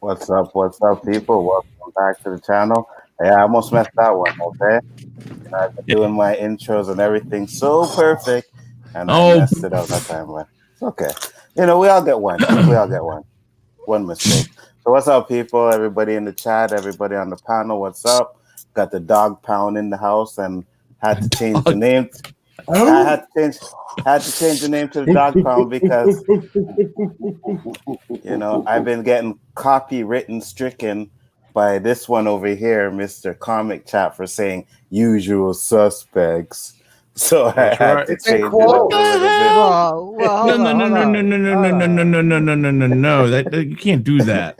What's up, people? Welcome back to the channel. Yeah, I almost messed that one, okay? I've been doing my intros and everything so perfect, and I Oh, messed it up that time, but it's okay. We all get one. We all get one. One mistake. So what's up, people? Everybody in the chat, everybody on the panel, what's up? Got the dog pound in the house and had to change the name. I had to change the name to the dog pound because I've been getting copywritten stricken by this one over here, Mr. Comic Chat, for saying usual suspects. So I had to change it up a little bit. No. That you can't do that.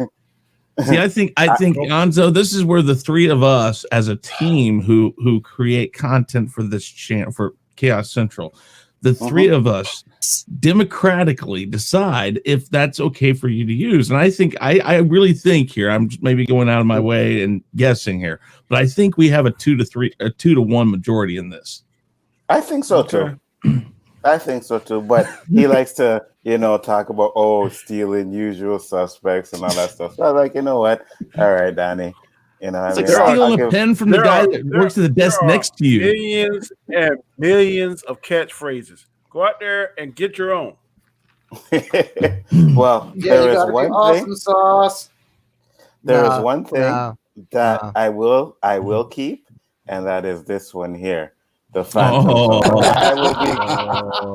See, I think Gonzo, this is where the three of us as a team who create content for this channel for Chaos Central, the three of us democratically decide if that's okay for you to use. And I think I really think here, I'm maybe going out of my way and guessing here, but I think we have a 2 to 1 majority in this. I think so too. I think so too. But he likes to, talk about stealing usual suspects and all that stuff. So I'm like, you know what? All right, Danny. It's like stealing a pen from the guy that works at the desk next to you. Millions and millions of catchphrases. Go out there and get your own. Well, there is one awesome thing. Sauce. There is one thing that I will keep, and that is this one here. The Phantom Zone.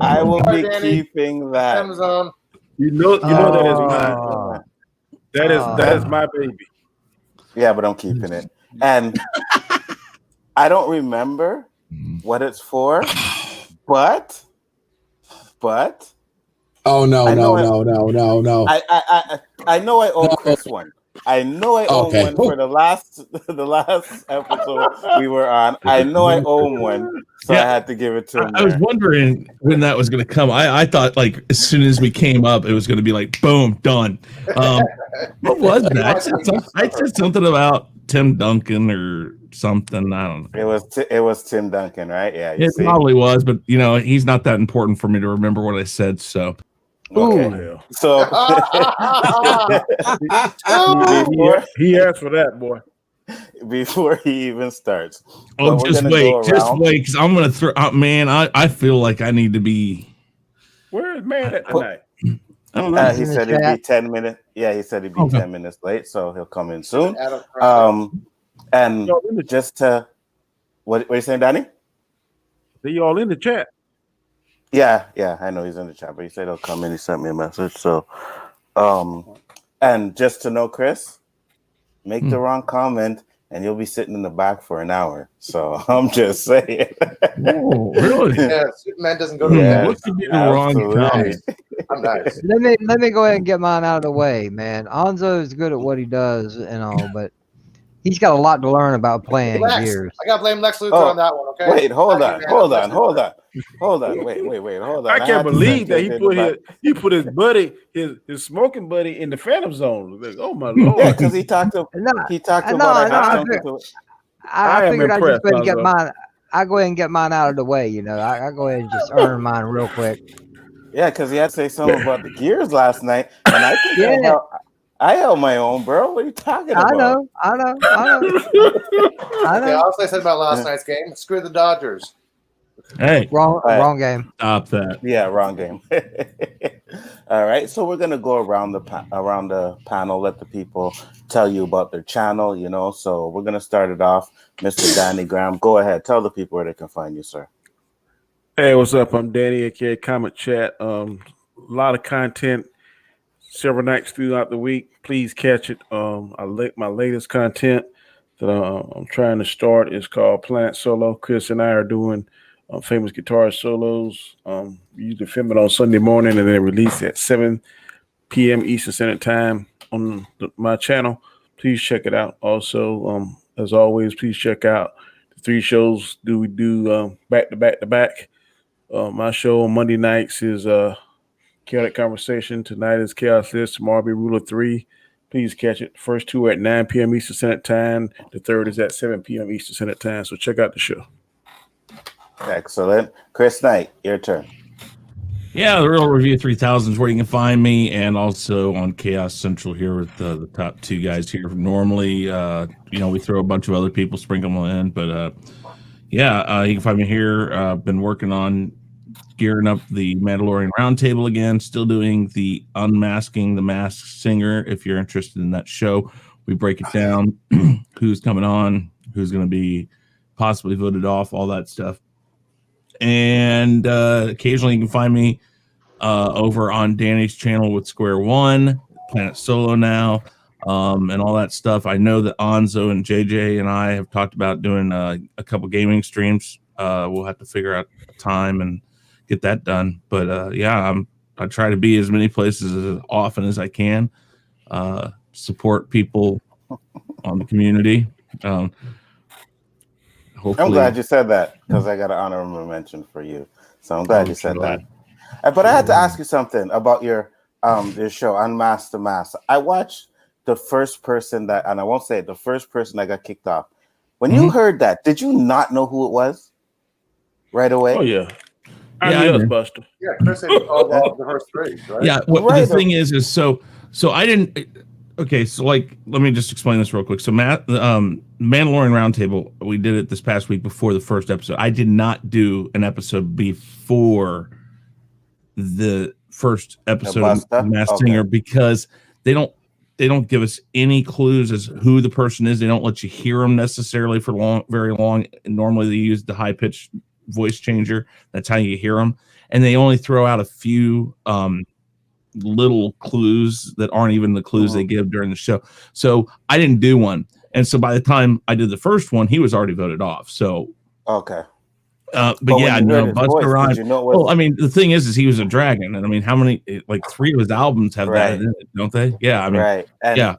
I will be keeping that. Amazon. You know that is mine. That is my baby. Yeah, but I'm keeping it. And I don't remember what it's for, but oh no. I know I owe Chris one. I know I owe one for the last episode we were on. I know I owe one, so I had to give it to him. I was wondering when that was going to come. I thought like as soon as we came up, it was going to be like boom, done. What was that? I said something about Tim Duncan or something. I don't know. It was Tim Duncan, right? Yeah, it probably was, but he's not that important for me to remember what I said. So. Okay. So he asked for that, boy. Before he even starts. Just wait, because I'm gonna throw. Man, I feel like I need to be. Where is man at tonight? I don't know. He said he'd be 10 minutes. Yeah, he said he'd be 10 minutes late, so he'll come in soon. And just to what are you saying, Danny? Are you all in the chat? Yeah, I know he's in the chat, but he said he'll come in. He sent me a message. So, and just to know, Chris, make the wrong comment, and you'll be sitting in the back for an hour. So I'm just saying. Oh, really? Yeah, Superman doesn't go to bed. What could be the wrong comment? I'm nice. Let me go ahead and get mine out of the way, man. Onzo is good at what he does and all, but he's got a lot to learn about playing Gears. I gotta blame Lex Luthor on that one. Okay. Wait, hold on. Wait, hold on. I can't believe that he put his buddy, his smoking buddy, in the Phantom Zone. Like, oh my lord! Yeah, because he talked about. I figured I'd just go ahead and get mine. I go ahead and get mine out of the way. I go ahead and just earn mine real quick. Yeah, because he had to say something about the Gears last night, and I think I held my own, bro. What are you talking about? I know. Okay, also I said about last night's game. Screw the Dodgers. Hey, wrong game. Stop that. Yeah, wrong game. All right, so we're gonna go around the panel, let the people tell you about their channel. So we're gonna start it off. Mr. Danny Graham, go ahead. Tell the people where they can find you, sir. Hey, what's up? I'm Danny, AKA Comic Chat. A lot of content several nights throughout the week. Please catch it. My latest content that I'm trying to start is called Planet Solo. Chris and I are doing famous guitar solos. We usually film it on Sunday morning and then release at 7 p.m. Eastern Standard Time on my channel. Please check it out. Also, as always, please check out the 3 shows we do back to back. My show on Monday nights is Chaotic Conversation. Tonight is Chaos List. Tomorrow will be Rule of 3. Please catch it. The first 2 are at 9 p.m. Eastern Standard Time. The third is at 7 p.m. Eastern Standard Time. So check out the show. Excellent. Chris Knight, your turn. Yeah, the Real Review 3000 is where you can find me, and also on Chaos Central here with the top two guys here. Normally, we throw a bunch of other people, sprinkle them in, but you can find me here. Been working on gearing up the Mandalorian Roundtable again, still doing the Unmasking the Masked Singer. If you're interested in that show, we break it down, who's coming on, who's going to be possibly voted off, all that stuff. And occasionally you can find me over on Danny's channel with Square One, Planet Solo now, and all that stuff. I know that Anzo and JJ and I have talked about doing a couple gaming streams. We'll have to figure out a time and get that done. But I try to be as many places as often as I can, support people on the community. Hopefully. I'm glad you said that because I got an honorable mention for you. So I'm glad you said that. But I had to ask you something about your show, Unmask the Mask. I watched the first person that, and I won't say it, the first person that got kicked off. When you heard that, did you not know who it was right away? Oh yeah, I knew Buster. Yeah, Chris said he called all the first three, right? Yeah, the thing is so I didn't. Okay, so like, let me just explain this real quick. So Mandalorian Roundtable, we did it this past week before the first episode. I did not do an episode before the first episode of Masked Singer because they don't give us any clues as who the person is. They don't let you hear them necessarily for very long. Normally they use the high pitched voice changer. That's how you hear them, and they only throw out a few little clues that aren't even the clues they give during the show. So I didn't do one, and so by the time I did the first one, he was already voted off. So okay. But yeah, I know Buster Rhymes. Well, I mean, the thing is he was a dragon, and I mean, how many? Like 3 of his albums have that in it, don't they? Yeah, I mean, and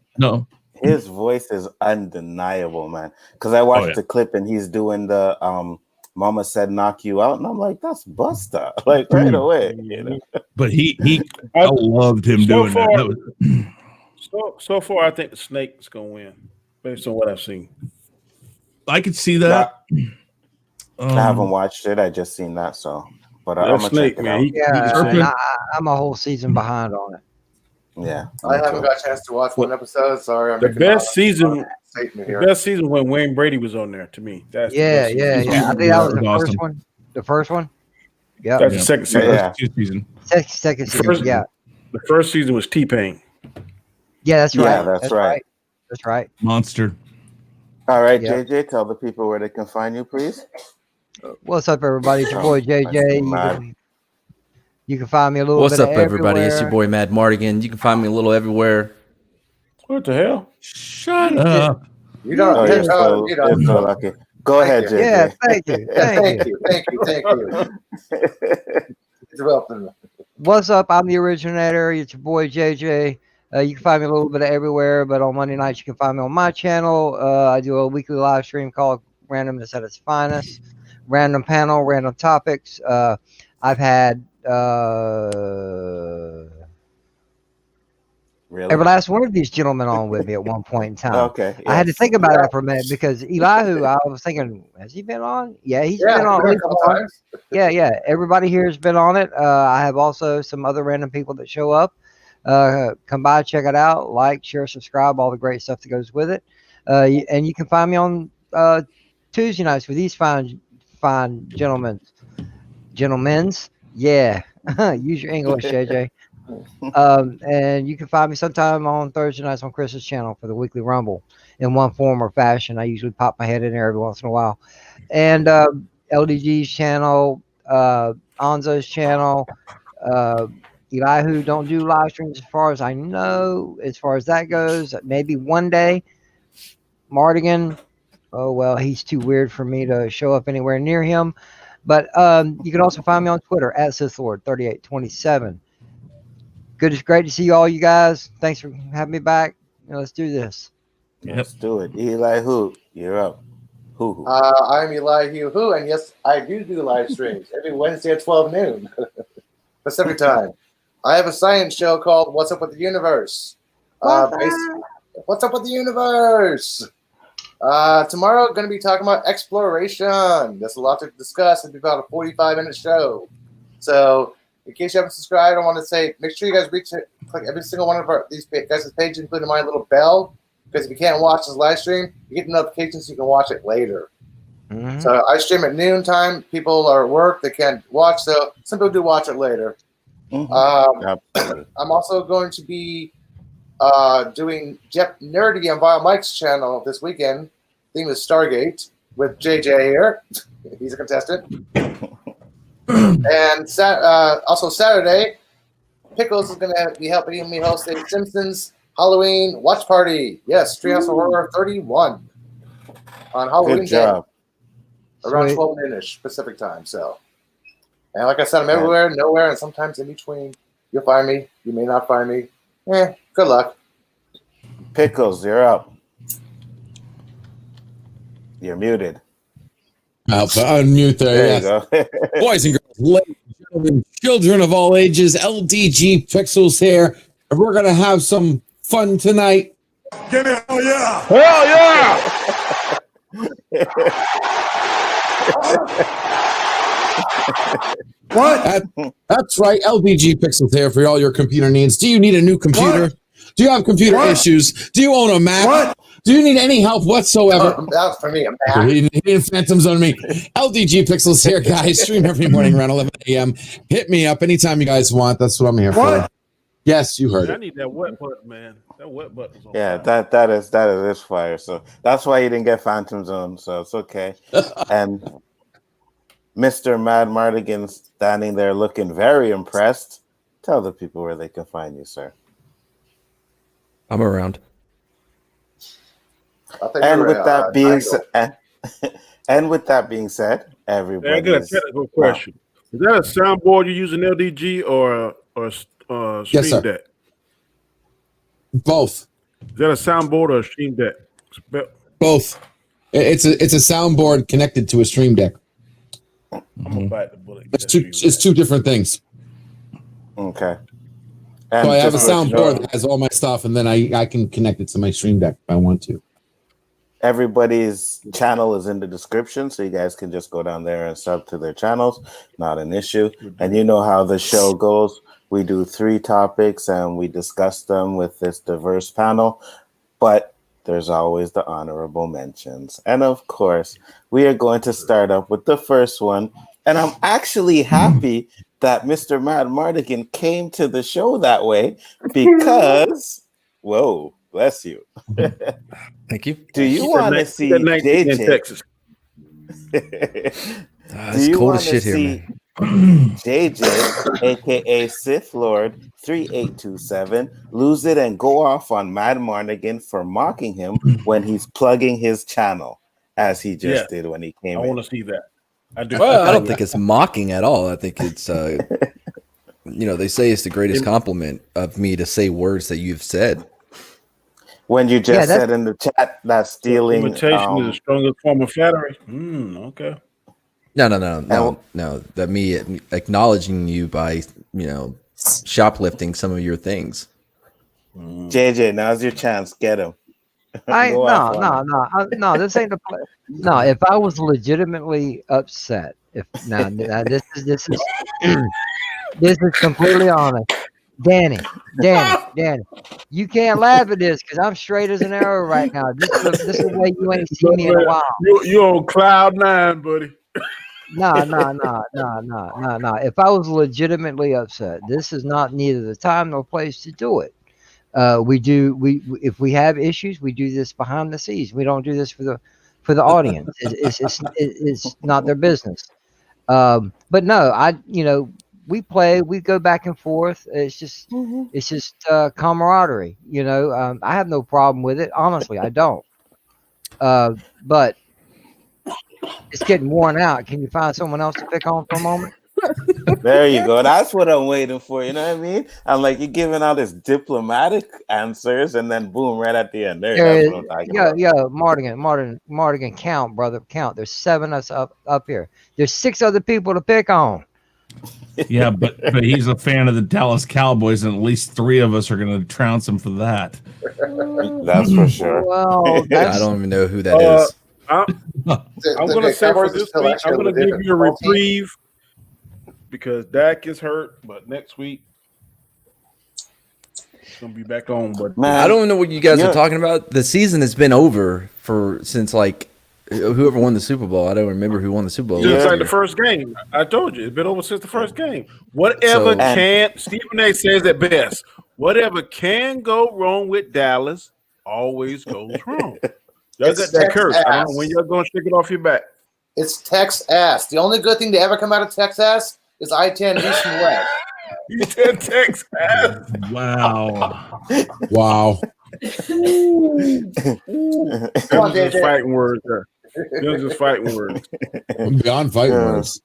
his voice is undeniable, man. Because I watched the clip, and he's doing the "Mama Said Knock You Out," and I'm like, that's Buster, like right away. You know? But I loved him doing that. So far, I think the Snake is gonna win, based on what I've seen. I could see that. I haven't watched it. I just seen that, so. But I'm gonna check it out. I'm a whole season behind on it. Yeah, I haven't got a chance to watch one episode. Sorry, the best season when Wayne Brady was on there. To me, that's yeah. I think that was the first one. The first one. Yeah, that's the second season. Second season. Yeah, the first season was T-Pain. Yeah, that's right. Yeah, that's right. That's right. Monster. All right, JJ, tell the people where they can find you, please. What's up, everybody? It's your boy JJ. You can find me a little. What's bit up, everybody? everywhere. It's your boy Mad Mardigan. You can find me a little everywhere. What the hell? Shut up! You're so lucky. Go ahead, JJ. Yeah, thank you. Thank you. What's up? I'm the originator. It's your boy JJ. You can find me a little bit of everywhere, but on Monday nights you can find me on my channel. I do a weekly live stream called Randomness at its Finest. Random panel, random topics. I've had every last one of these gentlemen on with me at one point in time. Okay. Yes. I had to think about that for a minute because Elihu, I was thinking, has he been on? Yeah, he's been on a couple times. Yeah. Everybody here has been on it. I have also some other random people that show up. Come by, check it out, like, share, subscribe, all the great stuff that goes with it. And you can find me on Tuesday nights with these fine gentlemen's. Yeah. Use your English, JJ. And you can find me sometime on Thursday nights on Chris's channel for the weekly Rumble in one form or fashion. I usually pop my head in there every once in a while. And LDG's channel, Anzo's channel, Elihu don't do live streams as far as I know. As far as that goes, maybe one day. Mardigan, oh well, he's too weird for me to show up anywhere near him. But you can also find me on Twitter at Sithlord3827. It's great to see all you guys. Thanks for having me back. Let's do this. Let's do it. Elihu, you're up. Who? I'm Elihu-Who, and yes, I do live streams every Wednesday at 12 noon Pacific time. I have a science show called What's Up with the Universe. What's Up with the Universe? Tomorrow, going to be talking about exploration. There's a lot to discuss. It'll be about a 45-minute show. So, in case you haven't subscribed, I want to say make sure you guys click every single one of these guys' pages, including my little bell, because if you can't watch this live stream, you get notifications so you can watch it later. Mhm. So I stream at noon time. People are at work; they can't watch, so some people do watch it later. Absolutely. I'm also going to be doing Jeff Nerdy on Vile Mike's channel this weekend. Theme is Stargate with JJ here. He's a contestant. And also Saturday, Pickles is going to be helping me host a Simpsons Halloween watch party. Yes, Treehouse of Horror 31 on Halloween Good job. day, around Sweet. 12 noon-ish Pacific time. So, and like I said, I'm everywhere, nowhere, and sometimes in between. You'll find me. You may not find me. Good luck. Pickles, you're up. You're muted. I'll unmute there. There Yes. you go. Boys and girls, ladies and gentlemen, children of all ages, LDG Pixels here. And we're going to have some fun tonight. Give me hell yeah! Hell yeah! What? That's right. LDG Pixels here for all your computer needs. Do you need a new computer? What? Do you have computer What? issues? Do you own a Mac? What? Do you need any help whatsoever? That's for me. I'm back. He didn't phantom zone me. LDG Pixels here, guys. Stream every morning around 11 a.m. Hit me up anytime you guys want. That's what I'm here for. What? Yes, you heard I it. need that wet button, man. That wet button's on Yeah, fire. that is this fire. So that's why you didn't get Phantom Zone. So it's okay. And Mr. Mad Mardigan standing there looking very impressed. Tell the people where they can find you, sir. I'm around. And with that being said, and with that being said, Hey, I everybody. got a technical question. Is that a soundboard you're using LDG or Stream Yes, sir. Deck? Both. Is that a soundboard or a Stream Deck? Both. It's a soundboard connected to a stream deck. I'm gonna bite the bullet. It's two different things. Okay. So I have a just to let you know, soundboard that has all my stuff, and then I can connect it to my stream deck if I want to. everybody's channel is in the description, so you guys can just go down there and sub to their channels. Not an issue. And you know how the show goes. We do 3 topics and we discuss them with this diverse panel, but there's always the honorable mentions. And of course, we are going to start up with the first one. And I'm actually happy that Mr. Mad Mardigan came to the show that way because, whoa, bless you. Thank you. Do you want to see in JJ? Texas? It's cold as shit here, man. JJ, aka Sithlord3827, lose it and go off on Mad Mardigan for mocking him when he's plugging his channel, as he just did when he came I in. want to see that. I do. Well, I don't think it's mocking at all. I think it's, they say it's the greatest compliment of me to say words that you've said. When you just said in the chat that stealing imitation is the strongest form of flattery. Okay. No. That me acknowledging you by, shoplifting some of your things. JJ, now's your chance. Get him. No. This ain't the play. No, if I was legitimately upset, this is this is completely honest. Danny, you can't laugh at this because I'm straight as an arrow right now. This is the way you ain't seen me in a while. You on cloud 9, buddy. No. If I was legitimately upset, this is not neither the time nor place to do it. If we have issues, we do this behind the scenes. We don't do this for the audience. It's not their business. But no, we play, we go back and forth. It's just camaraderie. I have no problem with it. Honestly, I don't. But it's getting worn out. Can you find someone else to pick on for a moment? There you go. That's what I'm waiting for. You know what I mean? I'm like, you're giving out his diplomatic answers, and then boom, right at the end. That's what I'm talking about. Mardigan, count, brother, count. There's 7 of us up here. There's 6 other people to pick on. Yeah, but he's a fan of the Dallas Cowboys, and at least 3 of us are going to trounce him for that. That's for sure. Well, I don't even know who that is. I'm going to say for this week, I'm going to give you a reprieve. because Dak is hurt, but next week he's gonna be back on. But Man, I don't know what you guys are talking about. The season has been over since like whoever won the Super Bowl. I don't remember who won the Super Bowl. just like the first game. I told you, it's been over since the first game. Whatever Stephen A says at best, whatever can go wrong with Dallas always goes wrong. That curse. I don't know when you're going to shake it off your back. It's Texas. The only good thing to ever come out of Texas is I-10 East and West. You said Texas. Wow. Wow. Come on, Just JJ. fighting words there. They're just fighting words. I'm beyond fighting words.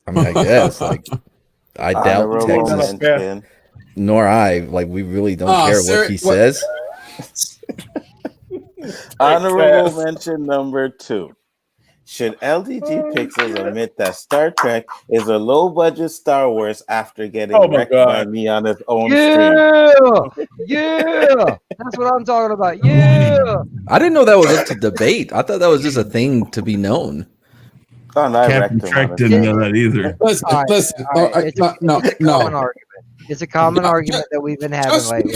I mean, I guess like I doubt Honorable Texas, mention. nor I. Like we really don't care what he says. Honorable mention number 2. Should LDG Pixels admit that Star Trek is a low-budget Star Wars after getting wrecked by me on his own stream? Yeah, that's what I'm talking about. Yeah, I didn't know that was up to debate. I thought that was just a thing to be known. Oh, no, I Captain wrecked him Trek on didn't his know that either. Listen, All right, listen. all right. It's a common No. argument. It's a common argument that we've been having lately.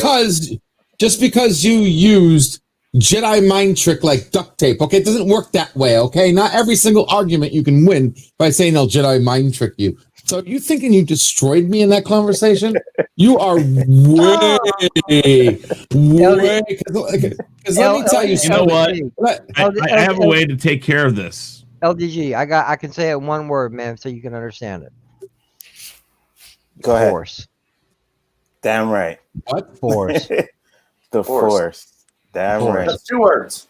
Just because you used Jedi mind trick like duct tape, okay, it doesn't work that way, okay? Not every single argument you can win by saying they'll Jedi mind trick you. So you thinking you destroyed me in that conversation? You are way. Because let me tell you You something. know what? I have a way to take care of this. LDG, I can say it in one word, man, so you can understand it. Go ahead. Force. Damn right. What? Force. The Force. Damn right. That's 2 words.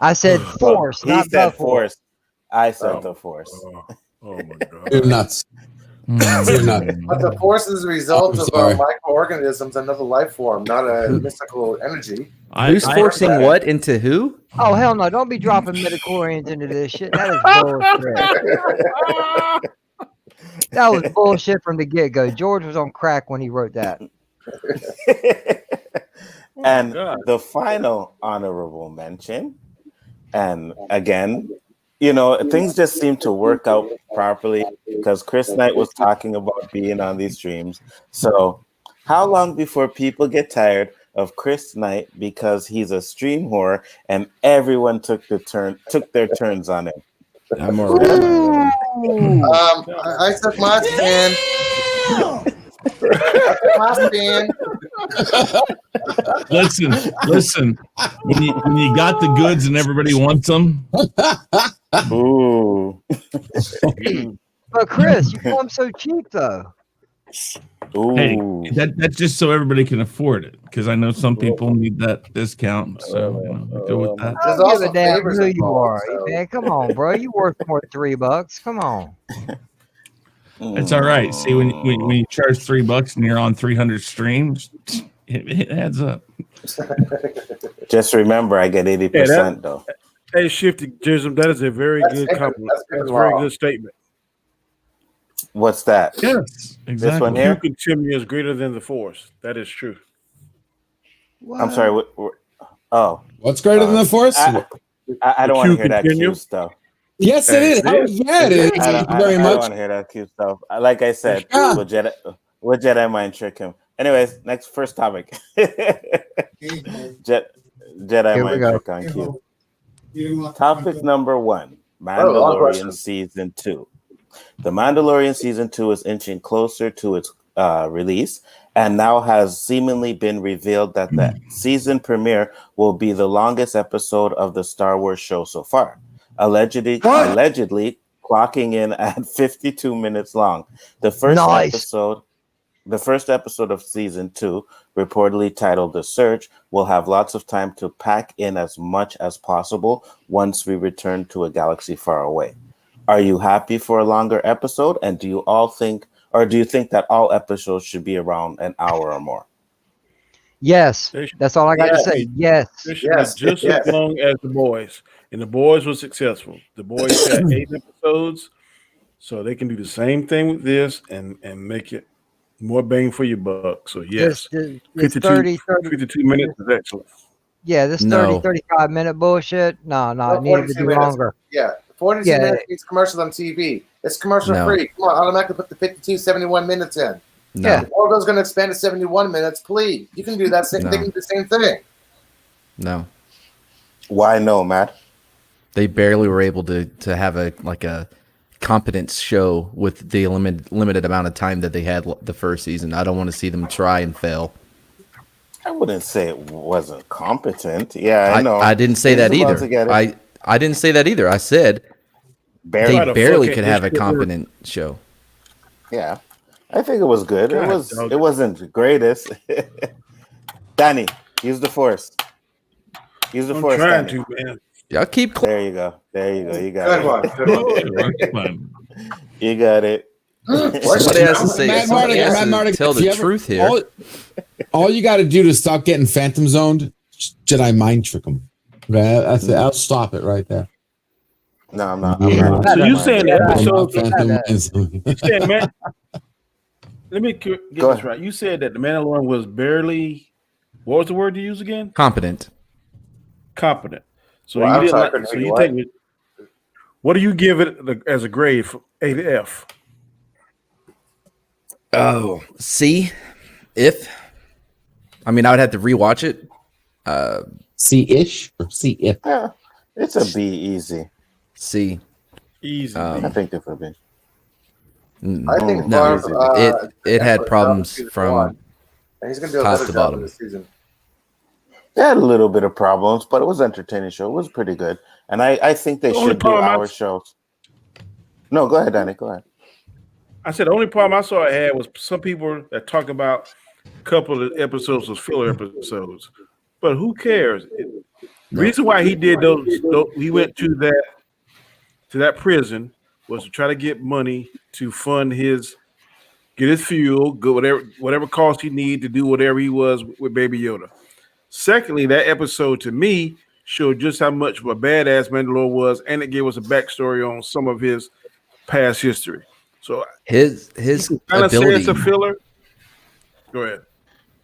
I said force, He not said the force. I said the Force. Oh my God. You're nuts. You're nuts. But the force is a result I'm of sorry. microorganisms, another life form, not a mystical energy. Who's forcing what into who? Oh, hell no. Don't be dropping midichlorians into this shit. That is bullshit. That was bullshit from the get-go. George was on crack when he wrote that. And the final honorable mention, and again, you know, things just seem to work out properly because Chris Knight was talking about being on these streams. So how long before people get tired of Chris Knight because he's a stream whore and everyone took their turns on him? I'm already. I took my stand. Listen. When you got the goods and everybody wants them. Ooh. But Chris, you know I'm so cheap though. Ooh. Hey, that's just so everybody can afford it. Because I know some people need that discount. So go with that. I don't give a damn who you are, man. Come on, bro. You worth more than $3. Come on. It's all right. See, when you charge $3 and you're on 300 streams, it adds up. Just remember, I get 80% though. Hey, Shifty Jism, that is a very good compliment. That's a very good statement. What's that? Yes, exactly. This one here? You continue is greater than the Force. That is true. I'm sorry. What's greater than the Force? I don't want to hear that cute stuff. Yes, it is. Oh, yeah, it is. Thank you very I much. don't want to hear that cute stuff. Like I said, we'll Jedi mind trick him. Anyways, first topic. Jedi mind trick on Q. Topic number 1: Mandalorian season 2. The Mandalorian season 2 is inching closer to its release, and now has seemingly been revealed that the season premiere will be the longest episode of the Star Wars show so far. Allegedly clocking in at 52 minutes long. The first episode of season 2, reportedly titled The Search, will have lots of time to pack in as much as possible once we return to a galaxy far away. Are you happy for a longer episode? And do you think that all episodes should be around an hour or more? Yes. That's all I got to say. Yes. Just as long as the boys. And the boys were successful. The boys had 8 episodes, so they can do the same thing with this and make it more bang for your buck. So yes, 52 minutes is excellent. Yeah, this 35 minute bullshit. No, it needed to be longer. Yeah, 42 minutes means commercials on TV. It's commercial free. Come on, automatically put the 52, 71 minutes in. No. Yeah, if Orville's going to expand to 71 minutes, please. You can do that. They can do the same thing. No. Why no, Matt? They barely were able to have a competence show with the limited amount of time that they had the first season. I don't want to see them try and fail. I wouldn't say it wasn't competent. Yeah, I know. I didn't say that either. I didn't say that either. I said they barely could have a competent show. Yeah, I think it was good. It wasn't the greatest. Danny, use the force. Use the force. Trying Danny. to, man. Y'all keep. There you go. You got it. Good one. You got it. Somebody has to say. Tell the truth here. All you got to do to stop getting phantom zoned, Jedi mind trick them. Okay, that's it. I'll stop it right there. No, I'm not. So you saying that episode? You saying, man? Let me get this right. You said that the Mandalorian was barely. What was the word you used again? Competent. So you didn't. So you take. What do you give it as a grade from A to F? Oh, C. If. I mean, I would have to rewatch it. C-ish or C-if? Yeah, it's a B easy. C. Easy. I think it would be. I think it had problems from he's going to do a top better to job bottom. this season. They had a little bit of problems, but it was an entertaining show. It was pretty good. And I think they should do our shows. No, go ahead, Danny. Go ahead. I said the only problem I saw it had was some people that talk about a couple of episodes was filler episodes. But who cares? The reason why he did those he went to that prison was to try to get money to fund get his fuel, go whatever cost he needed to do whatever he was with Baby Yoda. Secondly, that episode to me showed just how much of a badass Mandalore was, and it gave us a backstory on some of his past history. So his ability. It's a filler. Go ahead.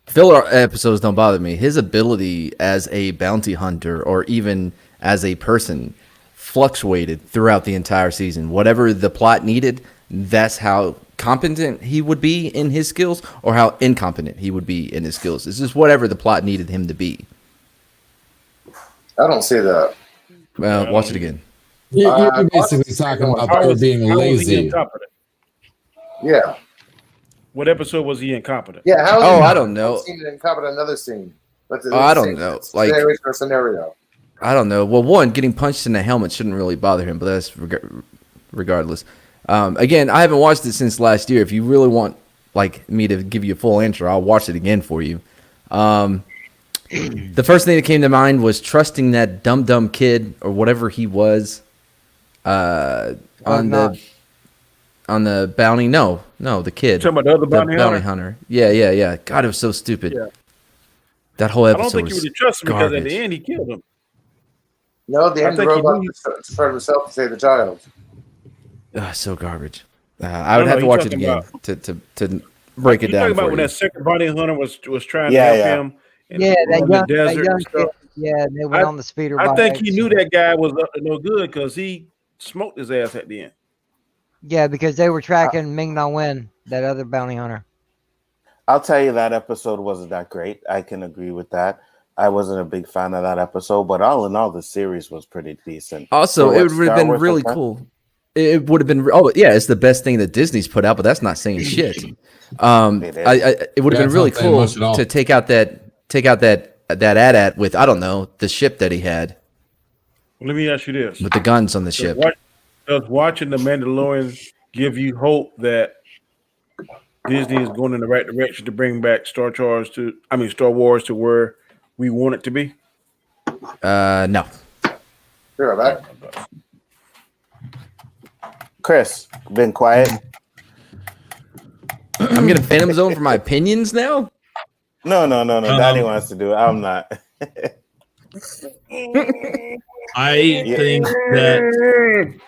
Filler episodes don't bother me. His ability as a bounty hunter or even as a person fluctuated throughout the entire season. Whatever the plot needed, that's how competent he would be in his skills or how incompetent he would be in his skills. It's just whatever the plot needed him to be. I don't see that. Well, watch it again. You're basically talking about her being lazy. Yeah. What episode was he incompetent? Yeah. I don't know. Incompetent another scene. I don't know. Like scenario. I don't know. Well, one, getting punched in the helmet shouldn't really bother him, but that's regardless. Again, I haven't watched it since last year. If you really want me to give you a full answer, I'll watch it again for you. The first thing that came to mind was trusting that dumb kid or whatever he was on the bounty. No, the kid. Talking about the other bounty hunter. Yeah. God, it was so stupid. Yeah. That whole episode. I don't think you really trust him because at the end he killed him. No, the end robot for himself to save the child. So garbage. I would have to watch it again to break it down. You talking about when that second bounty hunter was trying to help him? That young kid. Yeah, they went on the speeder. I think he knew that guy was up to no good because he smoked his ass at the end. Yeah, because they were tracking Ming-Na Wen, that other bounty hunter. I'll tell you that episode wasn't that great. I can agree with that. I wasn't a big fan of that episode, but all in all, the series was pretty decent. Also, it would have been really cool. It would have been. Oh, yeah, it's the best thing that Disney's put out, but that's not saying shit. It would have been really cool to take out that AT-AT with, I don't know, the ship that he had. Let me ask you this: with the guns on the ship. Does watching The Mandalorian give you hope that Disney is going in the right direction to bring back Star Wars to where we want it to be? No. Sure, back. Chris, been quiet. I'm getting Phantom Zone for my opinions now? No. Danny wants to do it. I'm not. I think that.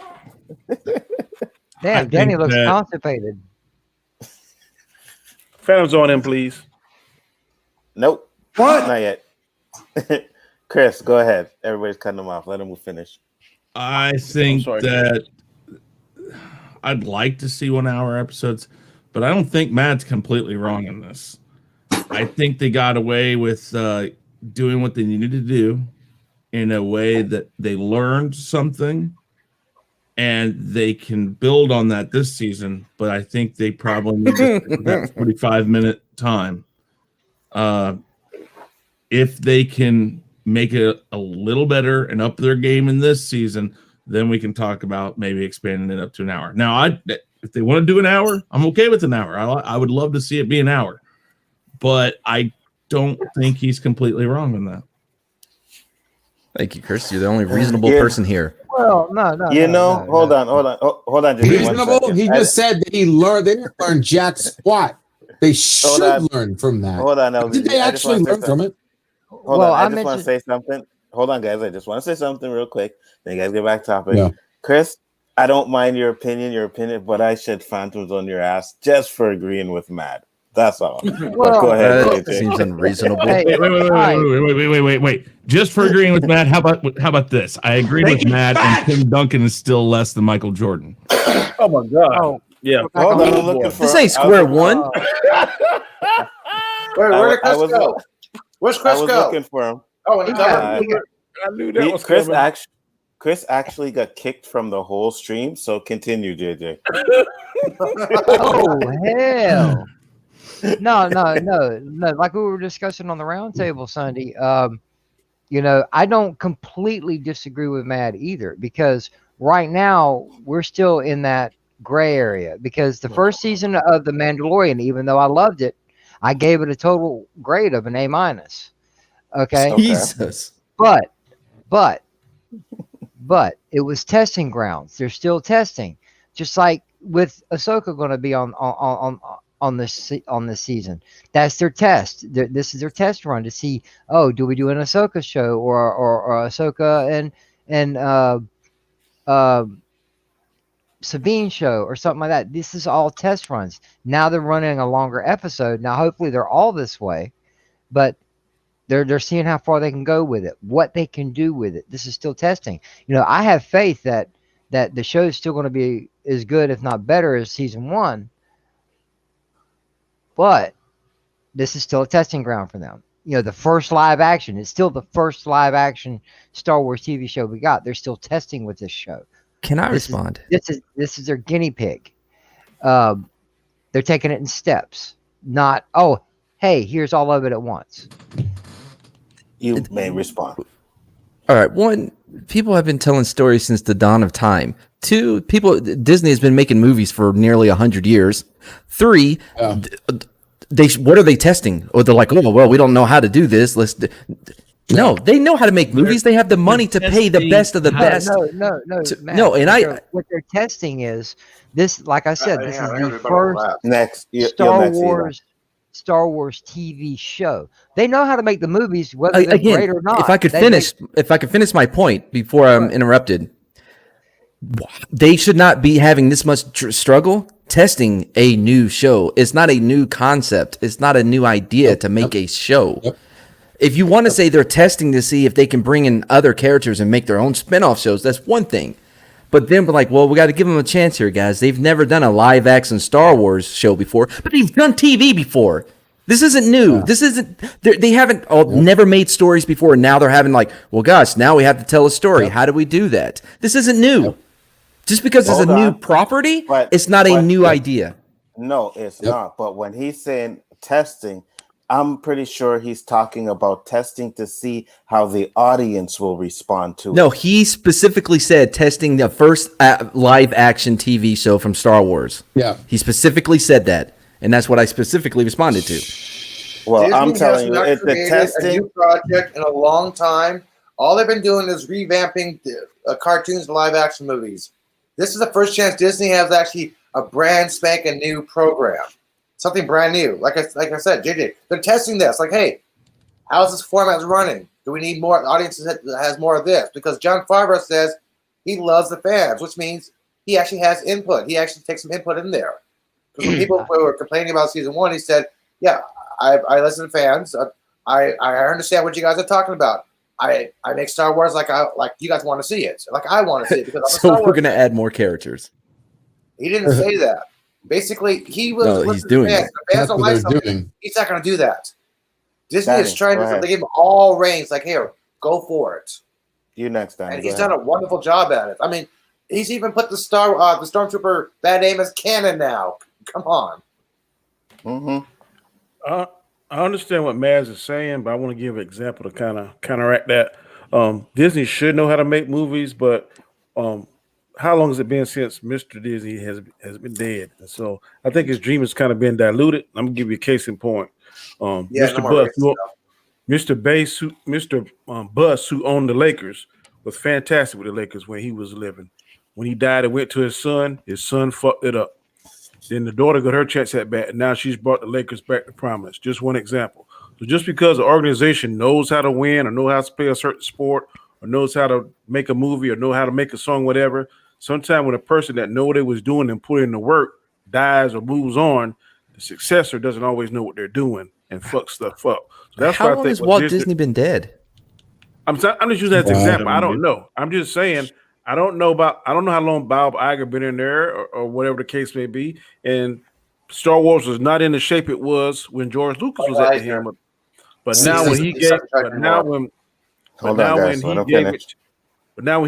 Damn, Danny looks constipated. Phantom's on him, please. Nope. What? Not yet. Chris, go ahead. Everybody's cutting him off. Let him finish. I think sorry. that I'd like to see 1 hour episodes, but I don't think Matt's completely wrong in this. I think they got away with doing what they needed to do in a way that they learned something and they can build on that this season. But I think they probably need to stick with that 45-minute time. If they can make it a little better and up their game in this season, then we can talk about maybe expanding it up to an hour. Now, if they want to do an hour, I'm okay with an hour. I would love to see it be an hour, but I don't think he's completely wrong on that. Thank you, Chris. You're the only reasonable person here. Well, no. Hold on. Just reasonable. He just said that they didn't learn jack squat. They should learn from that. Hold on, LDG. Did they actually learn from it? Hold on, I just want to say something. Hold on, guys. I just want to say something real quick. Then you guys get back to topic. Yeah. Chris, I don't mind your opinion, but I shed phantoms on your ass just for agreeing with Matt. That's all. Well, go ahead. Seems unreasonable. Wait. Just for agreeing with Matt, how about this? I agree with Matt, and Tim Duncan is still less than Michael Jordan. Oh my God. Oh, yeah. Hold on, I'm looking for. This ain't square one. Where did Chris go? Where's Chris go? I was looking for him. Oh, I knew that was Chris. coming. Chris actually got kicked from the whole stream. So continue, JJ. Oh hell! No. Like we were discussing on the roundtable Sunday. I don't completely disagree with Matt either, because right now we're still in that gray area. Because the first season of The Mandalorian, even though I loved it, I gave it a total grade of an A-. Okay. Jesus. But it was testing grounds. They're still testing, just like with Ahsoka going to be on this season. That's their test. This is their test run to see. Oh, do we do an Ahsoka show or Ahsoka and Sabine show or something like that? This is all test runs. Now they're running a longer episode. Now hopefully they're all this way, but they're seeing how far they can go with it, what they can do with it. This is still testing. I have faith that the show is still going to be as good, if not better, as season 1. But this is still a testing ground for them. The first live action, it's still the first live action Star Wars TV show we got. They're still testing with this show. Can I respond? This is their guinea pig. They're taking it in steps, not, oh, hey, here's all of it at once. You may respond. All right. 1, people have been telling stories since the dawn of time. 2, Disney has been making movies for nearly 100 years. 3, what are they testing? Or they're like, oh, well, we don't know how to do this. No, they know how to make movies. They have the money to pay the best of the best. No. And what they're testing is this. Like I said, this is the first Star Wars TV show. They know how to make the movies, whether they're great or not. If I could finish my point before I'm interrupted, they should not be having this much struggle testing a new show. It's not a new concept. It's not a new idea to make a show. If you want to say they're testing to see if they can bring in other characters and make their own spinoff shows, that's one thing. But then we're like, well, we got to give them a chance here, guys. They've never done a live action Star Wars show before, but they've done TV before. This isn't new. This isn't. They haven't never made stories before, and now they're having like, well, gosh, now we have to tell a story. How do we do that? This isn't new. Just because it's a new property, it's not a new idea. No, it's not. But when he's saying testing, I'm pretty sure he's talking about testing to see how the audience will respond to it. No, he specifically said testing the first live action TV show from Star Wars. Yeah. He specifically said that, and that's what I specifically responded to. Well, Disney I'm telling you, it's the testing. A new project in a long time. All they've been doing is revamping cartoons and live action movies. This is the first chance Disney has actually a brand spanking new program. Something brand new. Like I said, JJ, they're testing this. Like, hey, how's this format running? Do we need more audiences that has more of this? Because Jon Favreau says he loves the fans, which means he actually has input. He actually takes some input in there. Because when people were complaining about season 1, he said, yeah, I listen to fans. I understand what you guys are talking about. I make Star Wars like you guys want to see it, like I want to see it because I'm a So Star we're Wars gonna fan. add more characters. He didn't say that. Basically, he was. No, he's doing fans. it. The fans That's don't what like they're something. doing. He's not going to do that. Disney Danny, is trying go to. ahead. They give him all reins. Like, here, go for it. You next, Danny. And Go he's ahead. done a wonderful job at it. I mean, he's even put the Stormtrooper bad name as canon now. Come on. Mm-hmm. I understand what Maz is saying, but I want to give an example to kind of counteract that. Disney should know how to make movies, but how long has it been since Mr. Disney has been dead? And so I think his dream has kind of been diluted. I'm gonna give you a case in point. Yeah, Mr. Bus, who owned the Lakers, was fantastic with the Lakers when he was living. When he died, it went to his son. His son fucked it up. Then the daughter got her checks at bat, and now she's brought the Lakers back to prominence. Just one example. So just because the organization knows how to win or know how to play a certain sport or knows how to make a movie or know how to make a song, whatever, sometimes when a person that know what they was doing and put in the work dies or moves on, the successor doesn't always know what they're doing and fuck stuff up. So that's How why I long think has with Walt Disney been dead? I'm just using that as an example. I don't know. I'm just saying I don't know how long Bob Iger been in there or whatever the case may be. And Star Wars was not in the shape it was when George Lucas was at the helm. But now when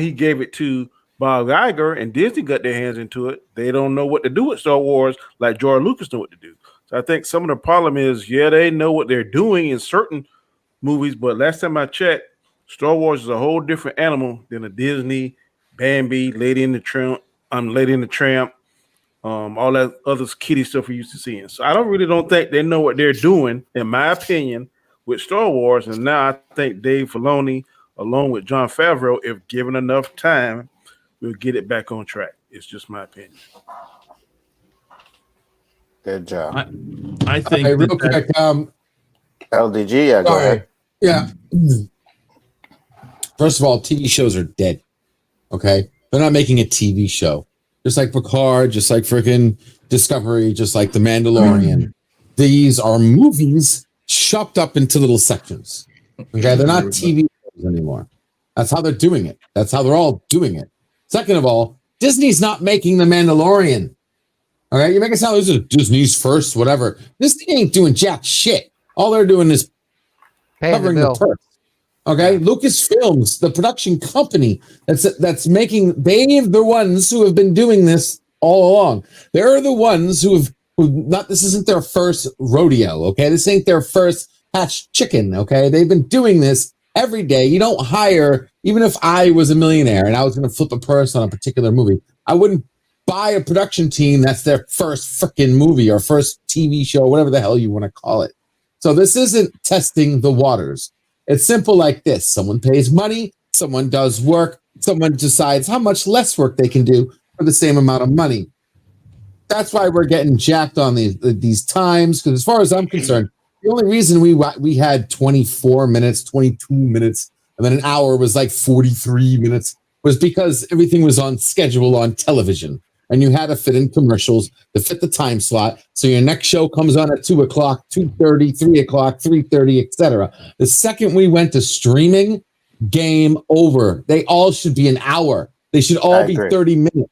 he gave it to Bob Iger and Disney got their hands into it, they don't know what to do with Star Wars like George Lucas knew what to do. So I think some of the problem is, they know what they're doing in certain movies, but last time I checked, Star Wars is a whole different animal than a Disney, Bambi, Lady in the Tramp, all that other kiddie stuff we used to see. So I don't think they know what they're doing, in my opinion, with Star Wars. And now I think Dave Filoni, along with Jon Favreau, if given enough time, will get it back on track. It's just my opinion. Good job. I think real quick, LDG, yeah, go ahead. Yeah. First of all, TV shows are dead. Okay? They're not making a TV show. Just like Picard, just like freaking Discovery, just like The Mandalorian. These are movies chopped up into little sections. Okay? They're not TV shows anymore. That's how they're doing it. That's how they're all doing it. Second of all, Disney's not making The Mandalorian. All right? You make it sound like this is Disney's first, whatever. Disney ain't doing jack shit. All they're doing is covering the purse. Okay, Lucasfilms, the production company that's making, they're the ones who have been doing this all along. They're the ones who this isn't their first rodeo. Okay, this ain't their first hatched chicken. Okay, they've been doing this every day. You don't hire, even if I was a millionaire and I was going to flip a purse on a particular movie, I wouldn't buy a production team that's their first freaking movie or first TV show, whatever the hell you want to call it. So this isn't testing the waters. It's simple like this. Someone pays money, someone does work, someone decides how much less work they can do for the same amount of money. That's why we're getting jacked on these times, because as far as I'm concerned, the only reason we had 24 minutes, 22 minutes, and then an hour was like 43 minutes was because everything was on schedule on television. And you had to fit in commercials to fit the time slot. So your next show comes on at 2 o'clock, 2:30, 3 o'clock, 3:30, etc. The second we went to streaming, game over. They all should be an hour. They should all be 30 minutes.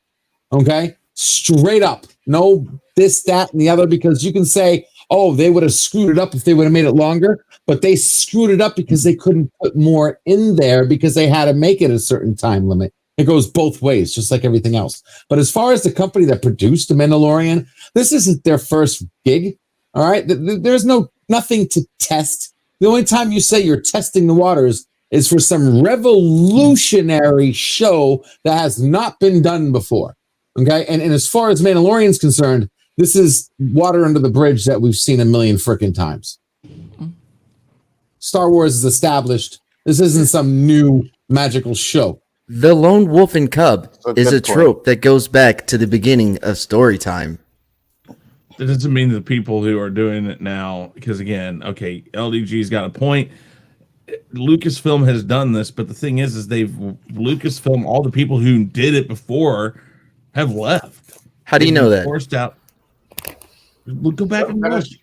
Okay? Straight up. No this, that, and the other, because you can say, oh, they would have screwed it up if they would have made it longer. But they screwed it up because they couldn't put more in there because they had to make it a certain time limit. It goes both ways, just like everything else. But as far as the company that produced The Mandalorian, this isn't their first gig. All right. There's nothing to test. The only time you say you're testing the waters is for some revolutionary show that has not been done before. Okay. And as far as Mandalorian's concerned, this is water under the bridge that we've seen a million freaking times. Star Wars is established. This isn't some new magical show. The lone wolf and cub is a trope that goes back to the beginning of story time. That doesn't mean the people who are doing it now, because again, okay, LDG's got a point. Lucasfilm has done this, but the thing is Lucasfilm, all the people who did it before have left. How do you know that? Forced out. We'll go back and watch.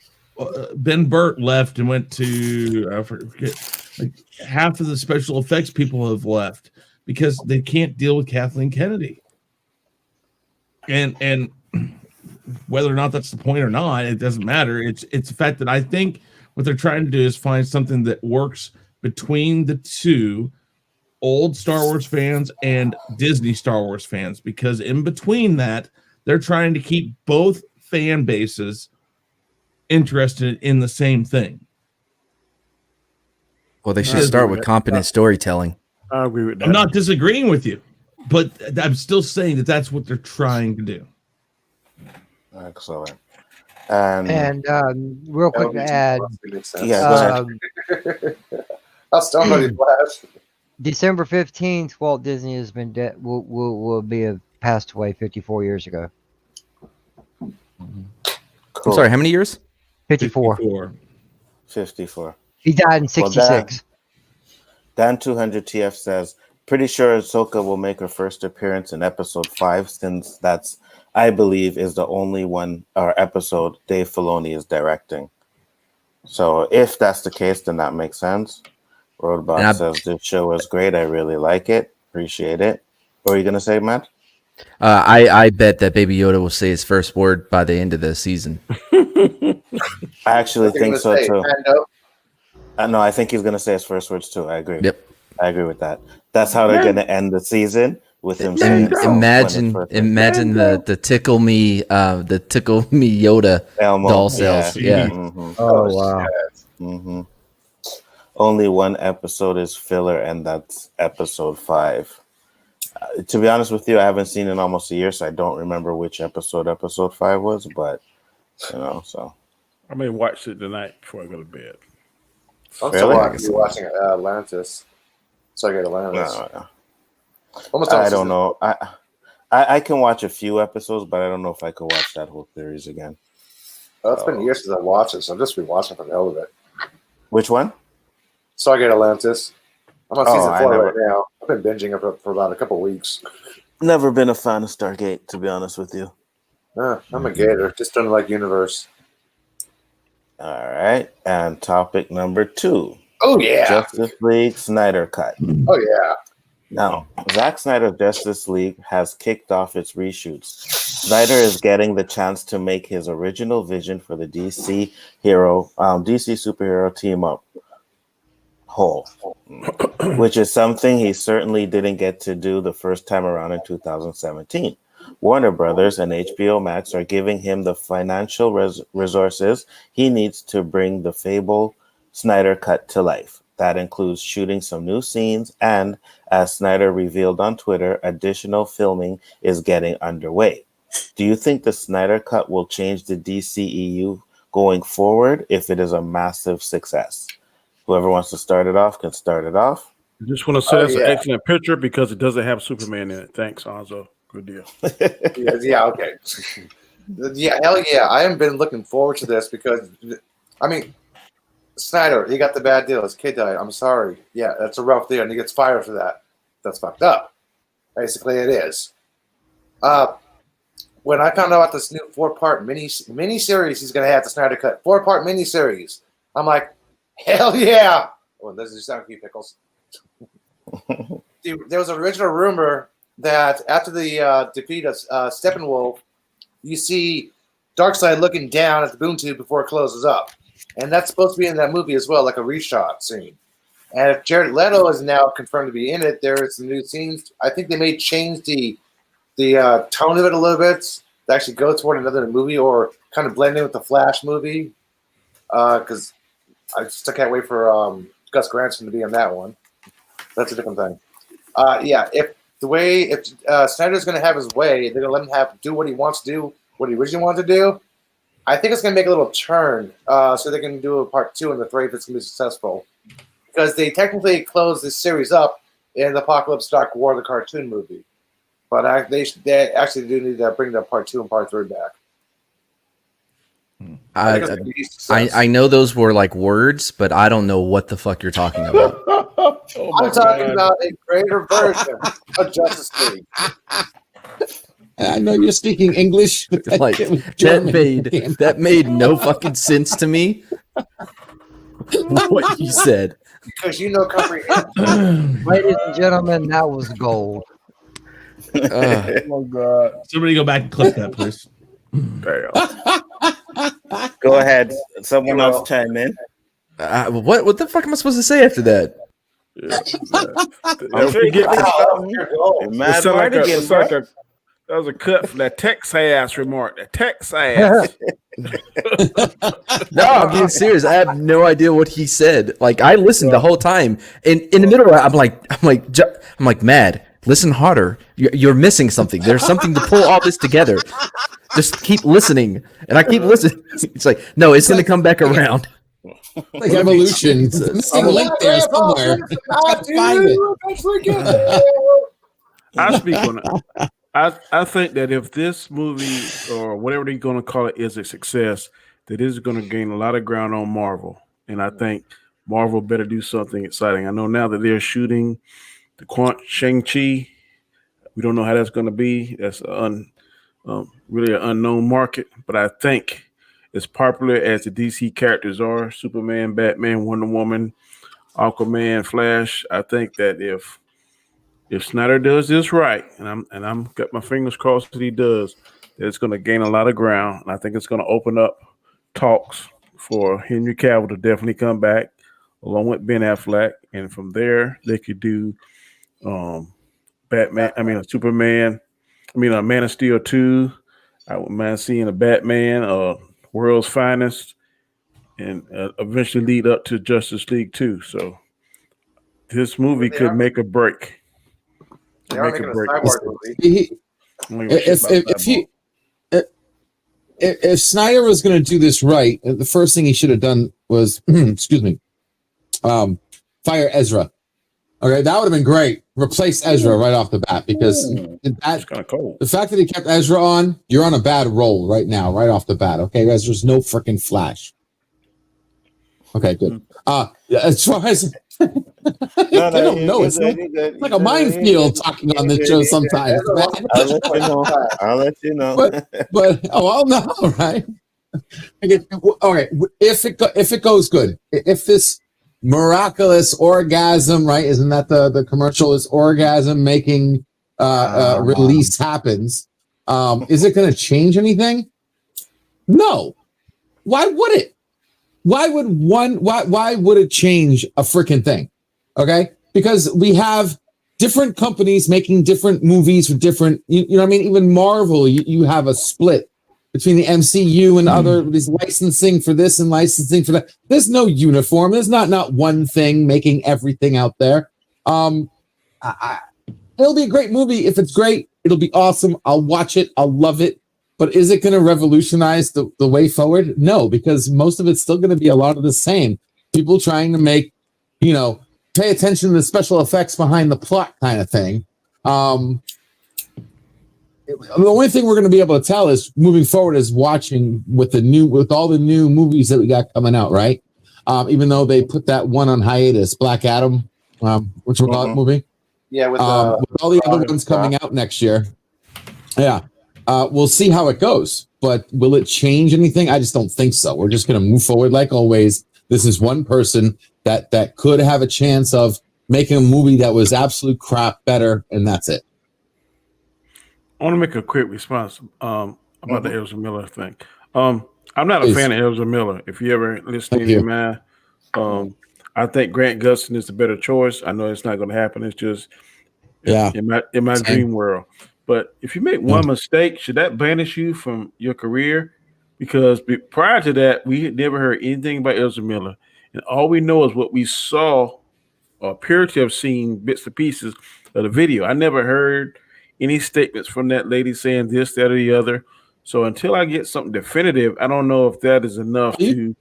Ben Burt left and went to I forget. Like half of the special effects people have left because they can't deal with Kathleen Kennedy. And whether or not that's the point or not, it doesn't matter. It's the fact that I think what they're trying to do is find something that works between the two, old Star Wars fans and Disney Star Wars fans, because in between that, they're trying to keep both fan bases interested in the same thing. Well, they should start with competent storytelling. I agree with that. I'm not disagreeing with you, but I'm still saying that that's what they're trying to do. Excellent. And real quick to add, Yeah, go ahead. I'll start on the flash. December 15th, Walt Disney has been dead. Will be passed away 54 years ago. I'm sorry, how many years? 54. 54. He died in 66. Dan 200 TF says, pretty sure Ahsoka will make her first appearance in episode 5, since that's, I believe, is the only one or episode Dave Filoni is directing. So if that's the case, then that makes sense. Roadbot says, this show is great. I really like it. Appreciate it. What are you going to say, Matt? I bet that Baby Yoda will say his first word by the end of the season. I actually think so, too. No, I think he's going to say his first words, too. I agree. Yep. I agree with that. That's how they're going to end the season, with him saying imagine the tickle me Yoda Elmo doll cells. Yeah. Mm-hmm. Oh, wow. Mm-hmm. Only one episode is filler, and that's episode 5. To be honest with you, I haven't seen it in almost a year, so I don't remember which episode 5 was, but, so. I may watch it tonight before I go to bed. I'm still watching Atlantis. So I get Atlantis. No. I don't know. I can watch a few episodes, but I don't know if I could watch that whole series again. Well, it's been years since I watched it, so I've just been watching for the hell of it. Which one? So I get Atlantis. I'm on season 4 right now. I've been binging it for about a couple weeks. Never been a fan of Stargate, to be honest with you. I'm a gator. Just don't like universe. All right. And topic number 2. Oh, yeah. Justice League Snyder Cut. Oh, yeah. Now, Zack Snyder's Justice League has kicked off its reshoots. Snyder is getting the chance to make his original vision for the DC superhero team up whole, which is something he certainly didn't get to do the first time around in 2017. Warner Brothers and HBO Max are giving him the financial resources he needs to bring the fabled Snyder Cut to life. That includes shooting some new scenes, and as Snyder revealed on Twitter, additional filming is getting underway. Do you think the Snyder Cut will change the DCEU going forward if it is a massive success? Whoever wants to start it off can start it off. I just want to say it's an excellent picture because it doesn't have Superman in it. Thanks, Hanzo. Good deal. Yeah, okay. Yeah, hell yeah. I haven't been looking forward to this because, Snyder, he got the bad deal. His kid died. I'm sorry. Yeah, that's a rough deal, and he gets fired for that. That's fucked up. Basically, it is. When I found out about this new 4-part mini-series he's going to have, the Snyder Cut, 4-part mini-series, I'm like, hell yeah. Oh, this is sound cute, Pickles. There was an original rumor that after the defeat of Steppenwolf, you see Darkseid looking down at the boom tube before it closes up. And that's supposed to be in that movie as well, like a reshot scene. And if Jared Leto is now confirmed to be in it, there are some new scenes. I think they may change the tone of it a little bit to actually go toward another movie or kind of blend in with the Flash movie. Because I just can't wait for Gus Granson to be in that one. That's a different thing. If Snyder's going to have his way, they're going to let him do what he wants to do, what he originally wanted to do. I think it's going to make a little turn so they can do a part 2 in the 3 if it's going to be successful. Because they technically closed this series up in the Apocalypse Dark War, the cartoon movie. But they actually do need to bring the part 2 and part 3 back. I know those were like words, but I don't know what the fuck you're talking about. I'm talking about a greater version of Justice League. I know you're speaking English, but that made no fucking sense to me. What you said. because you know comprehend. Ladies and gentlemen, that was gold. Oh my God! Somebody go back and clip that, please. Damn. Go ahead. Someone else chime in. What the fuck am I supposed to say after that? Yeah, Mad Mart again, bro. that was a cut from that Texas remark. That Texas. No, I'm being serious. I have no idea what he said. Like I listened the whole time, and in the middle, I'm like, Mad. Listen harder. You're missing something. There's something to pull all this together. Just keep listening, and I keep listening. It's like, no, it's going to come back around. Like evolution. It's a missing link there somewhere. Find it. I speak on it. I think that if this movie or whatever they're going to call it is a success, that is going to gain a lot of ground on Marvel, and I think Marvel better do something exciting. I know now that they're shooting the Shang-Chi. We don't know how that's going to be. That's really an unknown market, but I think as popular as the DC characters are, Superman, Batman, Wonder Woman, Aquaman, Flash, I think that if Snyder does this right, and I'm got my fingers crossed that he does, that it's going to gain a lot of ground, and I think it's going to open up talks for Henry Cavill to definitely come back along with Ben Affleck, and from there they could do Superman. A Man of Steel 2. I wouldn't mind seeing a Batman, World's Finest, and eventually lead up to Justice League 2. So this movie could make a break. They are making a cyborg movie. If Snyder was going to do this right, the first thing he should have done was, fire Ezra. Okay, that would have been great. Replace Ezra right off the bat, because It's kind of cold. the fact that he kept Ezra on, you're on a bad roll right now, right off the bat. Okay, Ezra's no freaking Flash. Okay, good. As far as I don't know, it's like a minefield talking on this show sometimes. I'll let you know. But I'll know, right? Okay, if it goes good, if this miraculous orgasm, right? Isn't that the commercial? Is orgasm making release happens? Is it going to change anything? No. Why would it? Why would it change a freaking thing? Okay, because we have different companies making different movies for different. You know what I mean? Even Marvel, you have a split between the MCU and other these licensing for this and licensing for that. There's no uniform. There's not one thing making everything out there. It'll be a great movie. If it's great, it'll be awesome. I'll watch it. I'll love it. But is it going to revolutionize the way forward? No, because most of it's still going to be a lot of the same. People trying to make, pay attention to the special effects behind the plot kind of thing. The only thing we're going to be able to tell is moving forward is watching with all the new movies that we got coming out, right? Even though they put that one on hiatus, Black Adam, which we'll call it movie. Yeah, with all the other ones coming out next year. Yeah. We'll see how it goes, but will it change anything? I just don't think so. We're just going to move forward like always. This is one person that could have a chance of making a movie that was absolute crap better, and that's it. I want to make a quick response about the Ezra Miller thing. I'm not a fan of Ezra Miller. If you ever listen to him, man, I think Grant Gustin is the better choice. I know it's not going to happen. It's just in my dream world. But if you make one mistake, should that banish you from your career? Because prior to that, we had never heard anything about Ezra Miller. And all we know is what we saw or appear to have seen bits and pieces of the video. I never heard any statements from that lady saying this, that, or the other. So until I get something definitive, I don't know if that is enough to...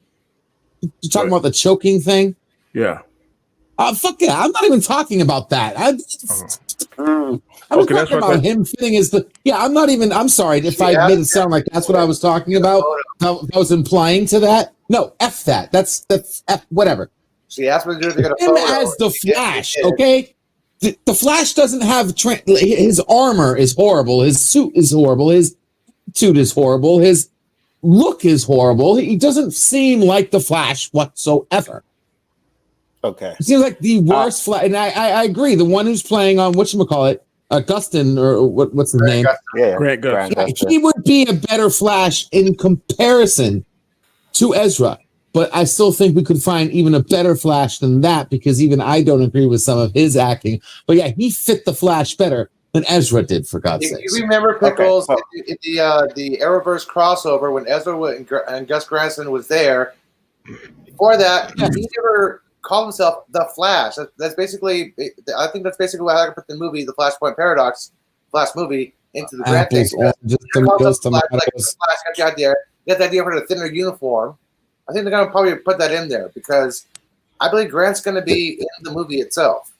You're talking about the choking thing? Yeah. Fuck yeah. I'm not even talking about that. I was talking about him fitting as the... Yeah, I'm sorry if I made it sound like that's what I was talking about. I was implying to that. No, F that. That's F, whatever. She asked me to do it. Him as the Flash, okay? The Flash doesn't have... his armor is horrible. His suit is horrible. His suit is horrible. His look is horrible. He doesn't seem like the Flash whatsoever. Okay. It seems like the worst Flash, and I agree. The one who's playing on whatchamacallit, Gustin, or what's his name? Yeah. Grant Gustin. Yeah, he would be a better Flash in comparison to Ezra. But I still think we could find even a better Flash than that, because even I don't agree with some of his acting. But yeah, he fit the Flash better than Ezra did, for God's sake. You remember, Pickles, in the Arrowverse crossover when Ezra and Gus Granson was there? Before that, he never called himself the Flash. That's basically, I think that's basically why I put the movie, the Flashpoint Paradox, last movie, into the Grant thing. Just got the idea for the thinner uniform. I think they're going to probably put that in there because I believe Grant's going to be in the movie itself.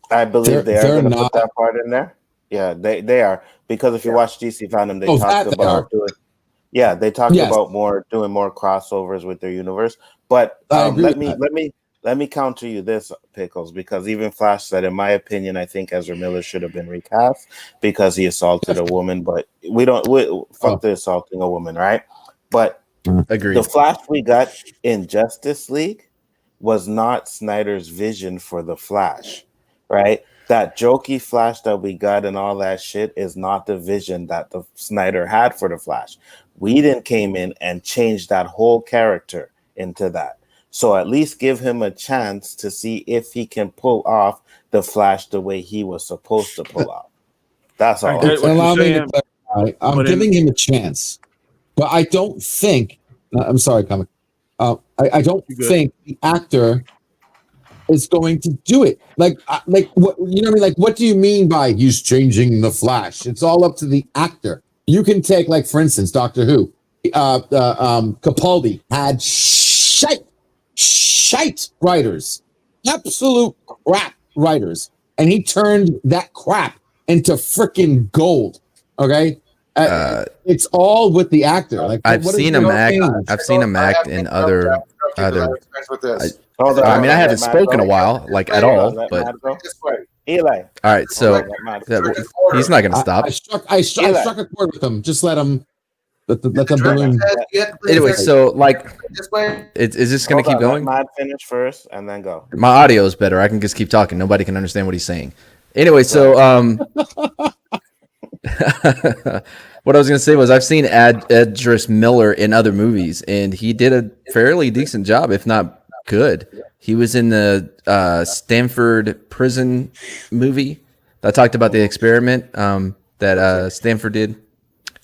I believe they are going to put that part in there. Yeah, they are, because if you watch DC Fandom, they talked about doing. Yeah, they talked about doing more crossovers with their universe. But let me counter you this, Pickles, because even Flash said, in my opinion, I think Ezra Miller should have been recast because he assaulted a woman. But fuck the assaulting a woman, right? But agreed. The Flash we got in Justice League was not Snyder's vision for the Flash, right? That jokey Flash that we got and all that shit is not the vision that the Snyder had for the Flash. Whedon came in and changed that whole character into that. So at least give him a chance to see if he can pull off the Flash the way he was supposed to pull off. That's all. I'm giving him a chance, but I don't think. I'm sorry, Comic. I don't think the actor is going to do it. Like what, you know what I mean? Like, what do you mean by he's changing the Flash? It's all up to the actor. You can take, like, for instance, Doctor Who. Capaldi had shite writers, absolute crap writers, and he turned that crap into freaking gold. Okay, it's all with the actor. Like, I've seen him act. I've seen him act in other. I mean, I haven't spoken a while, like at all. But Eli. All right, so he's not going to stop. I struck a chord with him. Just let him. Let the balloon. Anyway, so like, is this going to keep going? Let Matt finish first, and then go. My audio is better. I can just keep talking. Nobody can understand what he's saying. Anyway, so what I was going to say was I've seen Edris Miller in other movies, and he did a fairly decent job, if not good. He was in the Stanford prison movie that talked about the experiment that Stanford did,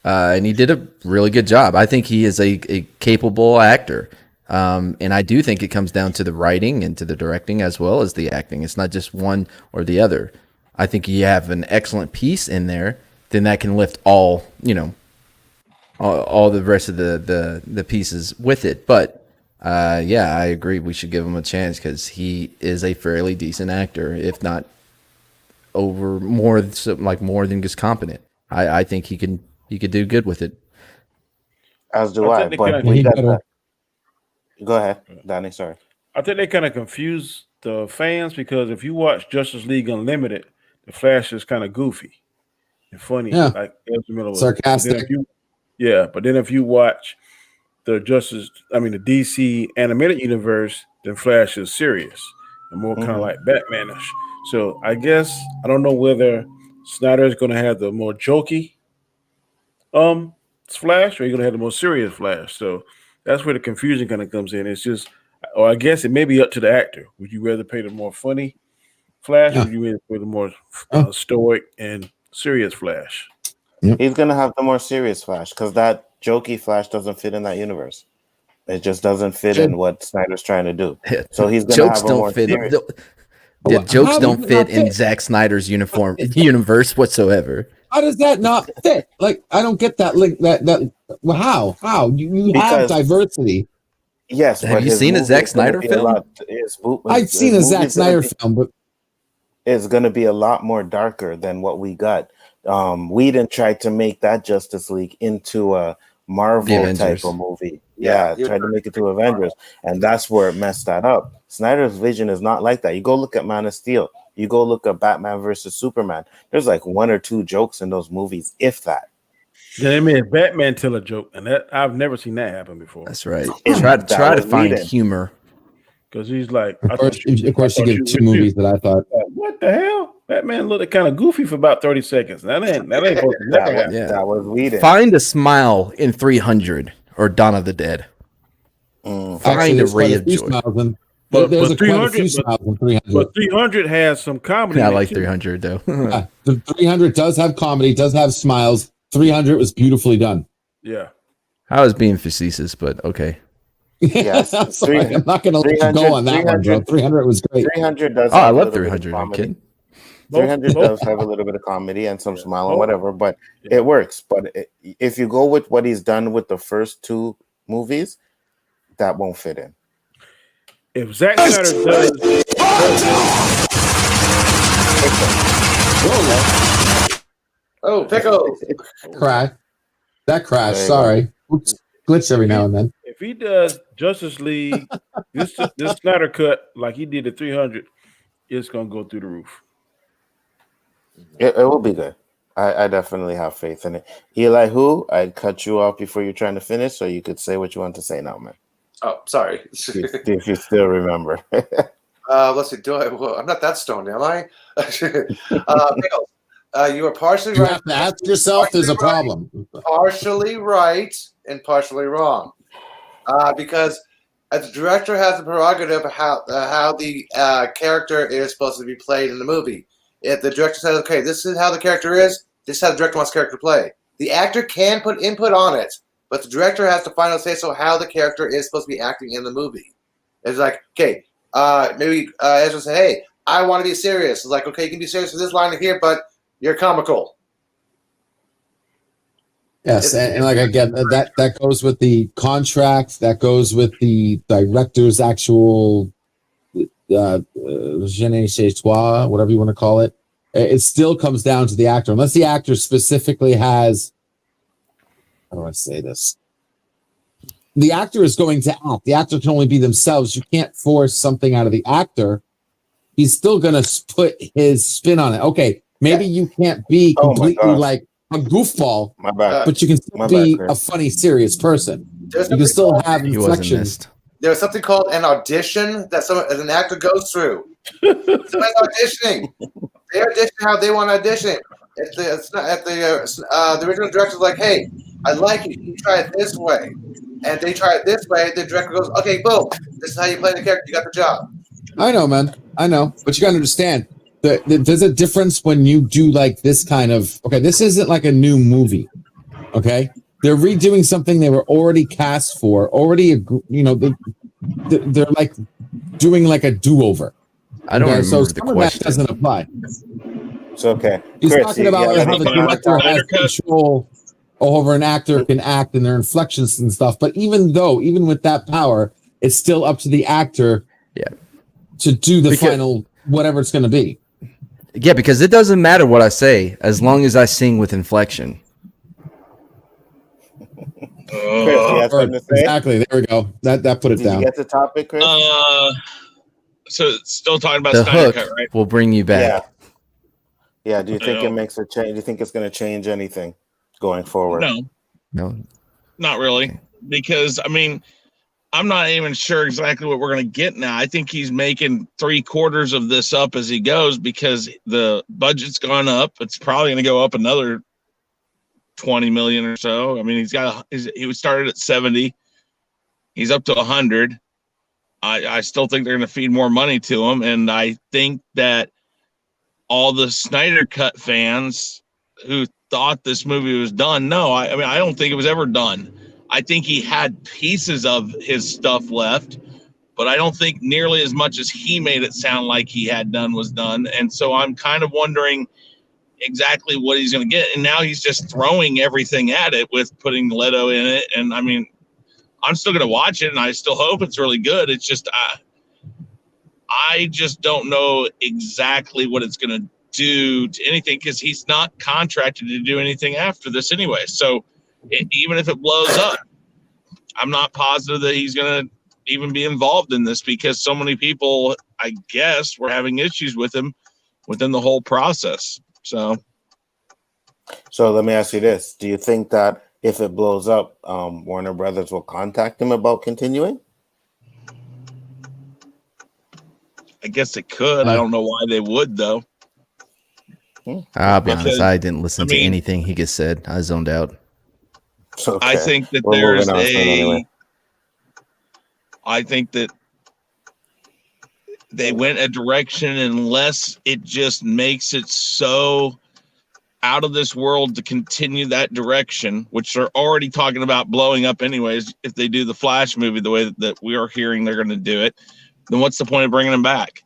and he did a really good job. I think he is a capable actor, and I do think it comes down to the writing and to the directing as well as the acting. It's not just one or the other. I think you have an excellent piece in there, then that can lift all the rest of the pieces with it. But yeah, I agree. We should give him a chance because he is a fairly decent actor, if not more than just competent. I think he could do good with it. As do I. But we got that. Go ahead, Danny. Sorry. I think they kind of confuse the fans because if you watch Justice League Unlimited, the Flash is kind of goofy and funny, like Ezra Miller was. Sarcastic. But then if you watch the DC animated universe, then Flash is serious and more kind of like Batmanish. So I guess I don't know whether Snyder is going to have the more jokey Flash, or you're going to have the more serious Flash. So that's where the confusion kind of comes in. It's just, or I guess it may be up to the actor. Would you rather pay the more funny Flash, or would you rather pay the more stoic and serious Flash? He's going to have the more serious Flash because that jokey Flash doesn't fit in that universe. It just doesn't fit in what Snyder's trying to do. So he's going to have a more serious. The jokes don't fit in Zack Snyder's universe whatsoever. How does that not fit? Like, I don't get that. Like that. How? You have diversity. Yes. Have you seen a Zack Snyder film? I've seen a Zack Snyder film, but it's going to be a lot more darker than what we got. Whedon tried to make that Justice League into a Marvel type of movie. Tried to make it to Avengers, and that's where it messed that up. Snyder's vision is not like that. You go look at Man of Steel. You go look at Batman versus Superman. There's like one or two jokes in those movies, if that. Yeah, they made Batman tell a joke, and that I've never seen that happen before. That's right. Try to find humor. Because he's like, Of course, you give two movies that I thought. What the hell? That man looked kind of goofy for about 30 seconds. That ain't supposed to never happen. Yeah. That was weeded. Find a smile in 300 or Dawn of the Dead. Find a ray of joy. But There's quite a 300, few smiles in 300. But 300 has some comedy. Yeah, I in it, like too. 300 though. The 300 does have comedy, does have smiles. 300 was beautifully done. Yeah. I was being facetious, but okay. Yes. I'm sorry, I'm not going to let you go on that one, bro. 300 was great. 300 does. Oh, I have a love little bit of 300. Are you comedy. kidding? 300 does have a little bit of comedy and some smile and whatever, but it works. But if you go with what he's done with the first two movies, that won't fit in. If Zack Snyder does, Oh, pickles. Crash. That crash. There you Sorry. Oops. Glitch every now and then. if he does Justice League, this Snyder cut like he did the 300, it's gonna go through the roof. It will be good. I definitely have faith in it. Elihu, I cut you off before you're trying to finish, so you could say what you want to say now, man. Oh, sorry. If you still remember. Let's see. Well, I'm not that stoned, am I? Pickles, you were partially You right. have to ask yourself there's a problem. Partially right and partially wrong. Because the director has the prerogative of how the character is supposed to be played in the movie. If the director says, okay, this is how the character is, this is how the director wants the character to play. The actor can put input on it, but the director has to finally say so how the character is supposed to be acting in the movie. It's like, okay, maybe Ezra say, hey, I want to be serious. It's like, okay, you can be serious for this line here, but you're comical. Yes, and like again, that goes with the contract. That goes with the director's actual je ne sais quoi, whatever you want to call it. It still comes down to the actor, unless the actor specifically has. How do I say this? The actor is going to act. The actor can only be themselves. You can't force something out of the actor. He's still going to put his spin on it. Okay, maybe you can't be completely like a goofball, My bad. but you can still be a funny, serious person. You can still have inflections. There's something called an audition that an actor goes through. Somebody's auditioning. They audition how they want to audition. The original director's like, hey, I like it. You try it this way. And they try it this way. The director goes, okay, boom. This is how you play the character. You got the job. I know, man. I know. But you got to understand that there's a difference when you do like this kind of, okay, this isn't like a new movie. Okay. They're redoing something they were already cast for, already, they're like doing like a do-over. I don't remember so the some of question. that doesn't apply. It's okay. He's Chris, talking about how the director has control over an actor can act and their inflections and stuff. But even with that power, it's still up to the actor to do the final whatever it's going to be. Yeah, because it doesn't matter what I say as long as I sing with inflection. Chris, you have something to say? Exactly. There we go. That put it down. Did you get the topic, Chris? So still talking about The Snyder hook Cut, right? will bring you back. Yeah. Do you think it makes a change? Do you think it's going to change anything going forward? No, not really. Because I mean, I'm not even sure exactly what we're going to get now. I think he's making 3/4 of this up as he goes because the budget's gone up. It's probably going to go up another 20 million or so. I mean, he started at 70. He's up to 100. I still think they're going to feed more money to him. And I think that all the Snyder Cut fans who thought this movie was done, I don't think it was ever done. I think he had pieces of his stuff left, but I don't think nearly as much as he made it sound like he had done was done. And so I'm kind of wondering exactly what he's going to get. And now he's just throwing everything at it with putting Leto in it. And I mean, I'm still going to watch it and I still hope it's really good. It's just, I just don't know exactly what it's going to do to anything because he's not contracted to do anything after this anyway. So even if it blows up, I'm not positive that he's going to even be involved in this because so many people, I guess, were having issues with him within the whole process. So let me ask you this. Do you think that if it blows up, Warner Brothers will contact him about continuing? I guess it could. I don't know why they would though. I'll be honest, Because, I didn't listen I to mean- anything he just said. I zoned out. Okay. I think that We're there's moving on soon anyway. I think that they went a direction unless it just makes it so out of this world to continue that direction, which they're already talking about blowing up anyways. If they do the Flash movie the way that we are hearing they're going to do it, then what's the point of bringing them back?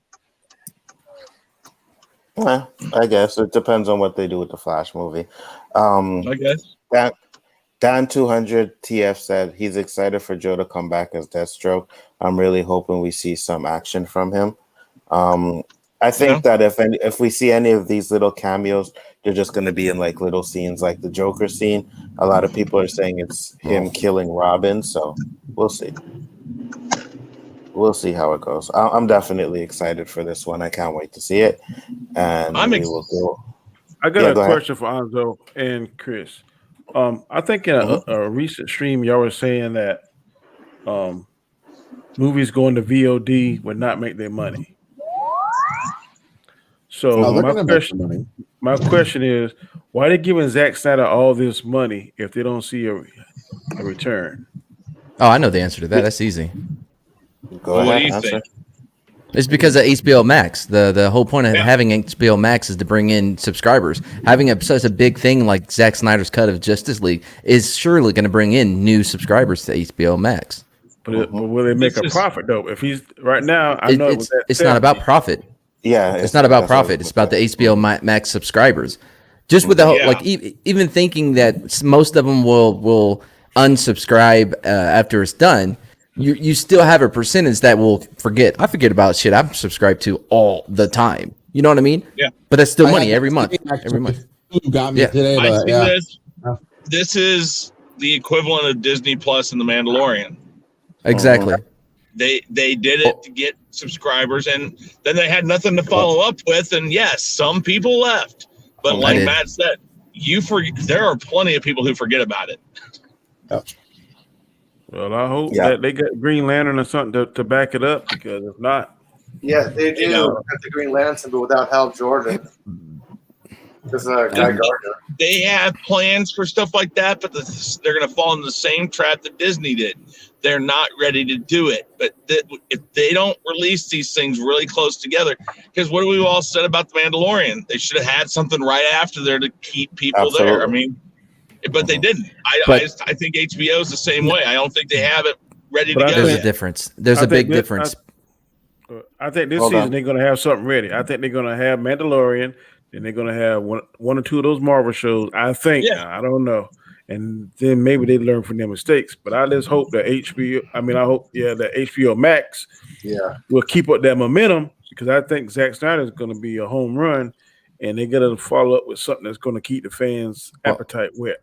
Well, I guess it depends on what they do with the Flash movie. I guess. Dan 200 TF said he's excited for Joe to come back as Deathstroke. I'm really hoping we see some action from him. I think that if we see any of these little cameos, they're just going to be in like little scenes, like the Joker scene. A lot of people are saying it's him killing Robin, so we'll see. We'll see how it goes. I'm definitely excited for this one. I can't wait to see it. And we will go. I got go a ahead. question for Anzo and Chris. I think in a recent stream, y'all were saying that movies going to VOD would not make their money. So my question is, why are they giving Zack Snyder all this money if they don't see a return? Oh, I know the answer to that. That's easy. Go What ahead. do you Answer. think? It's because of HBO Max. The whole point of having HBO Max is to bring in subscribers. Having such a big thing like Zack Snyder's cut of Justice League is surely going to bring in new subscribers to HBO Max. But will they make a profit though? If he's right now, I know it's not about profit. Yeah, it's not about profit. It's about the HBO Max subscribers. Just with the whole, like even thinking that most of them will unsubscribe after it's done. You still have a percentage that will forget. I forget about shit I'm subscribed to all the time. You know what I mean? Yeah. But that's still money every month. Every month. You got me today. I But, see this is the equivalent of Disney Plus and The Mandalorian. Exactly. They did it to get subscribers, and then they had nothing to follow up with. And yes, some people left, but like Matt said, there are plenty of people who forget about it. Well, I hope that they got Green Lantern or something to back it up, because if not, they do have the Green Lantern, but without Hal Jordan. Because Guy Gardner. They have plans for stuff like that, but they're going to fall in the same trap that Disney did. They're not ready to do it. But if they don't release these things really close together, because what have we all said about The Mandalorian? They should have had something right after there to keep people there. I mean, but they didn't. I think HBO is the same way. I don't think they have it ready to go. There's a difference. There's a big difference. I think this season they're going to have something ready. I think they're going to have Mandalorian, then they're going to have one or two of those Marvel shows. I think. I don't know. And then maybe they learn from their mistakes. But I just hope that that HBO Max will keep up that momentum, because I think Zack Snyder is going to be a home run, and they're going to follow up with something that's going to keep the fans' appetite wet.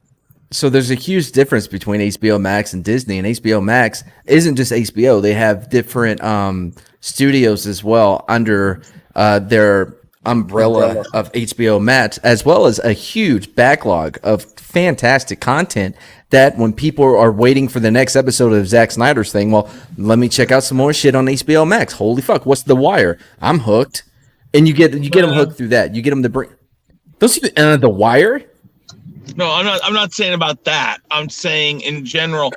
So there's a huge difference between HBO Max and Disney, and HBO Max isn't just HBO. They have different studios as well under their umbrella of HBO Max, as well as a huge backlog of fantastic content that when people are waiting for the next episode of Zack Snyder's thing, well, let me check out some more shit on HBO Max. Holy fuck, what's The Wire? I'm hooked. And you get them hooked through that. You get them to bring. Don't see The Wire? No, I'm not saying about that. I'm saying in general.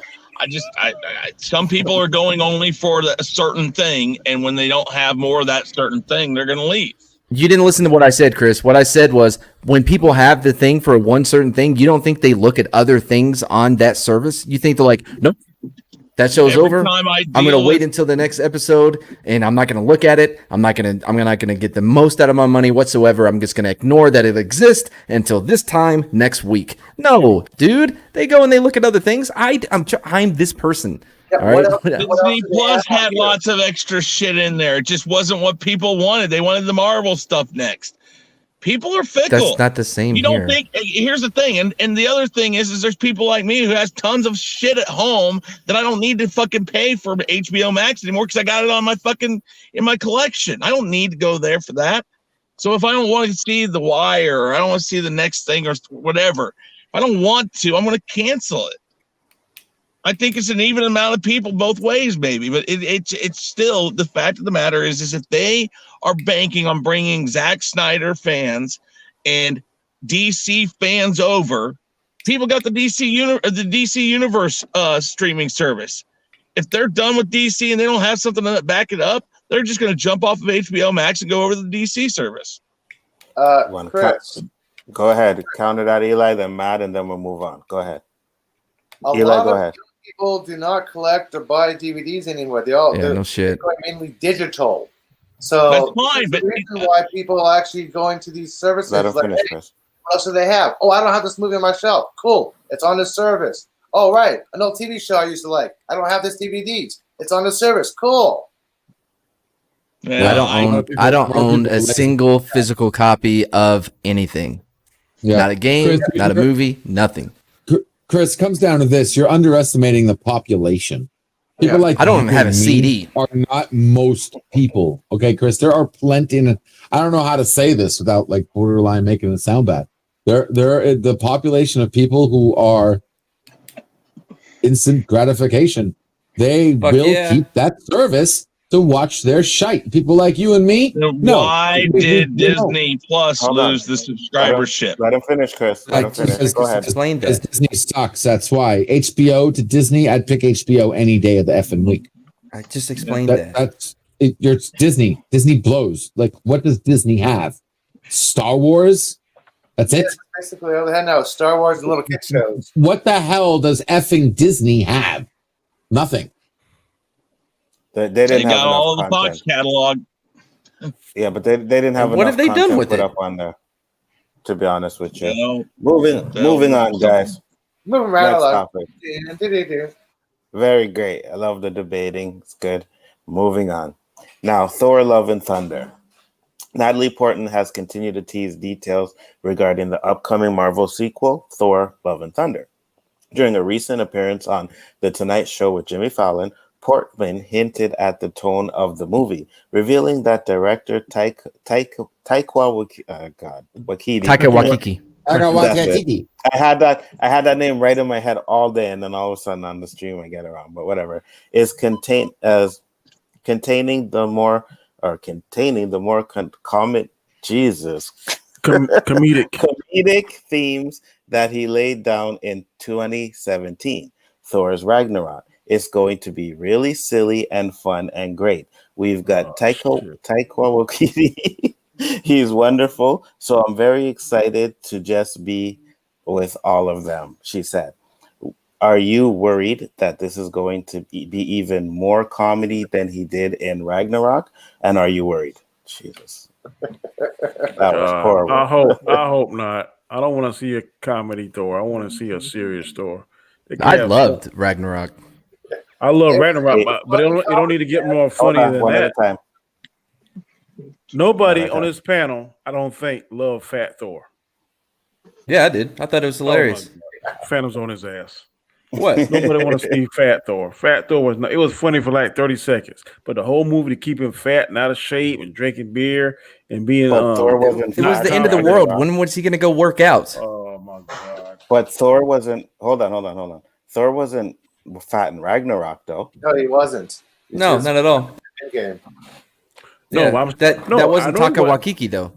Some people are going only for a certain thing, and when they don't have more of that certain thing, they're going to leave. You didn't listen to what I said, Chris. What I said was, when people have the thing for one certain thing, you don't think they look at other things on that service? You think they're like, nope, that show's over. I'm going to wait until the next episode, and I'm not going to look at it. I'm not going to get the most out of my money whatsoever. I'm just going to ignore that it exists until this time next week. No, dude, they go and they look at other things. I'm this person. All right. Disney Plus had lots of extra shit in there. It just wasn't what people wanted. They wanted the Marvel stuff next. People are fickle. That's not the same. You don't think? Here's the thing, and the other thing is there's people like me who has tons of shit at home that I don't need to fucking pay for HBO Max anymore, because I got it on my in my collection. I don't need to go there for that. So if I don't want to see The Wire, or I don't want to see the next thing or whatever, if I don't want to, I'm going to cancel it. I think it's an even amount of people both ways, maybe, but it's still the fact of the matter is if they are banking on bringing Zack Snyder fans and DC fans over, people got the DC Universe streaming service. If they're done with DC and they don't have something to back it up, they're just going to jump off of HBO Max and go over to the DC service. Chris, go ahead, counter that, Eli, then Matt, and then we'll move on. Go ahead. Eli, go ahead. People do not collect or buy DVDs anymore. They're no shit. going mainly digital. So that's fine, but the reason why people are actually going to these services. Let him finish, hey, Chris. what else do they have? Oh, I don't have this movie on my shelf. Cool. It's on the service. Oh, right. An old TV show I used to like. I don't have this DVDs. It's on the service. Cool. Yeah, I don't own a single physical copy of anything. Yeah. Not a game, Chris, not a movie, nothing. Chris, comes down to this. You're underestimating the population. People like I don't even have a CD. Are not most people. Okay, Chris, there are plenty. I don't know how to say this without like borderline making it sound bad. There the population of people who are instant gratification. They will keep that service to watch their shite. People like you and me. Why did Disney Plus lose the subscribership? Let him finish, Chris. Let him finish. Go ahead. Explain that. Because Disney sucks. That's why. HBO to Disney, I'd pick HBO any day of the effing week. I just explained that. That's it. It's Disney. Disney blows. Like, what does Disney have? Star Wars? That's it? Basically, all they had now is Star Wars and little kid shows. What the hell does effing Disney have? Nothing. They didn't have got all the content. Fox catalog. Yeah, but they didn't have what enough have they done with put it? up on there. To be honest with you, No. moving on, guys. Moving right Next along. topic. Very great. I love the debating. It's good. Moving on. Now, Thor: Love and Thunder. Natalie Portman has continued to tease details regarding the upcoming Marvel sequel, Thor: Love and Thunder. During a recent appearance on The Tonight Show with Jimmy Fallon, Portman hinted at the tone of the movie, revealing that director Taika Waititi. I had that name right in my head all day, and then all of a sudden on the stream I get it wrong. But whatever, is containing the more comedic themes that he laid down in 2017. Thor's Ragnarok. It's going to be really silly and fun and great. We've got Taika Waititi. He's wonderful. So I'm very excited to just be with all of them, she said. Are you worried that this is going to be even more comedy than he did in Ragnarok? And are you worried? Jesus. That was horrible. I hope not. I don't want to see a comedy Thor. I want to see a serious Thor. I loved Ragnarok. I love Ragnarok, but it don't need to get more funny than that. Nobody on this panel, I don't think, loved Fat Thor. Yeah, I did. I thought it was hilarious. Phantom's on his ass. What? Nobody want to see Fat Thor. Fat Thor it was funny for like 30 seconds, but the whole movie to keep him fat and out of shape and drinking beer and being Thor wasn't. It was the end of the world. When was he going to go work out? Oh my god! But Thor wasn't. Hold on. Thor wasn't fat in Ragnarok, though. No, he wasn't. No, not at all. Game. No, that wasn't Taika Waititi though.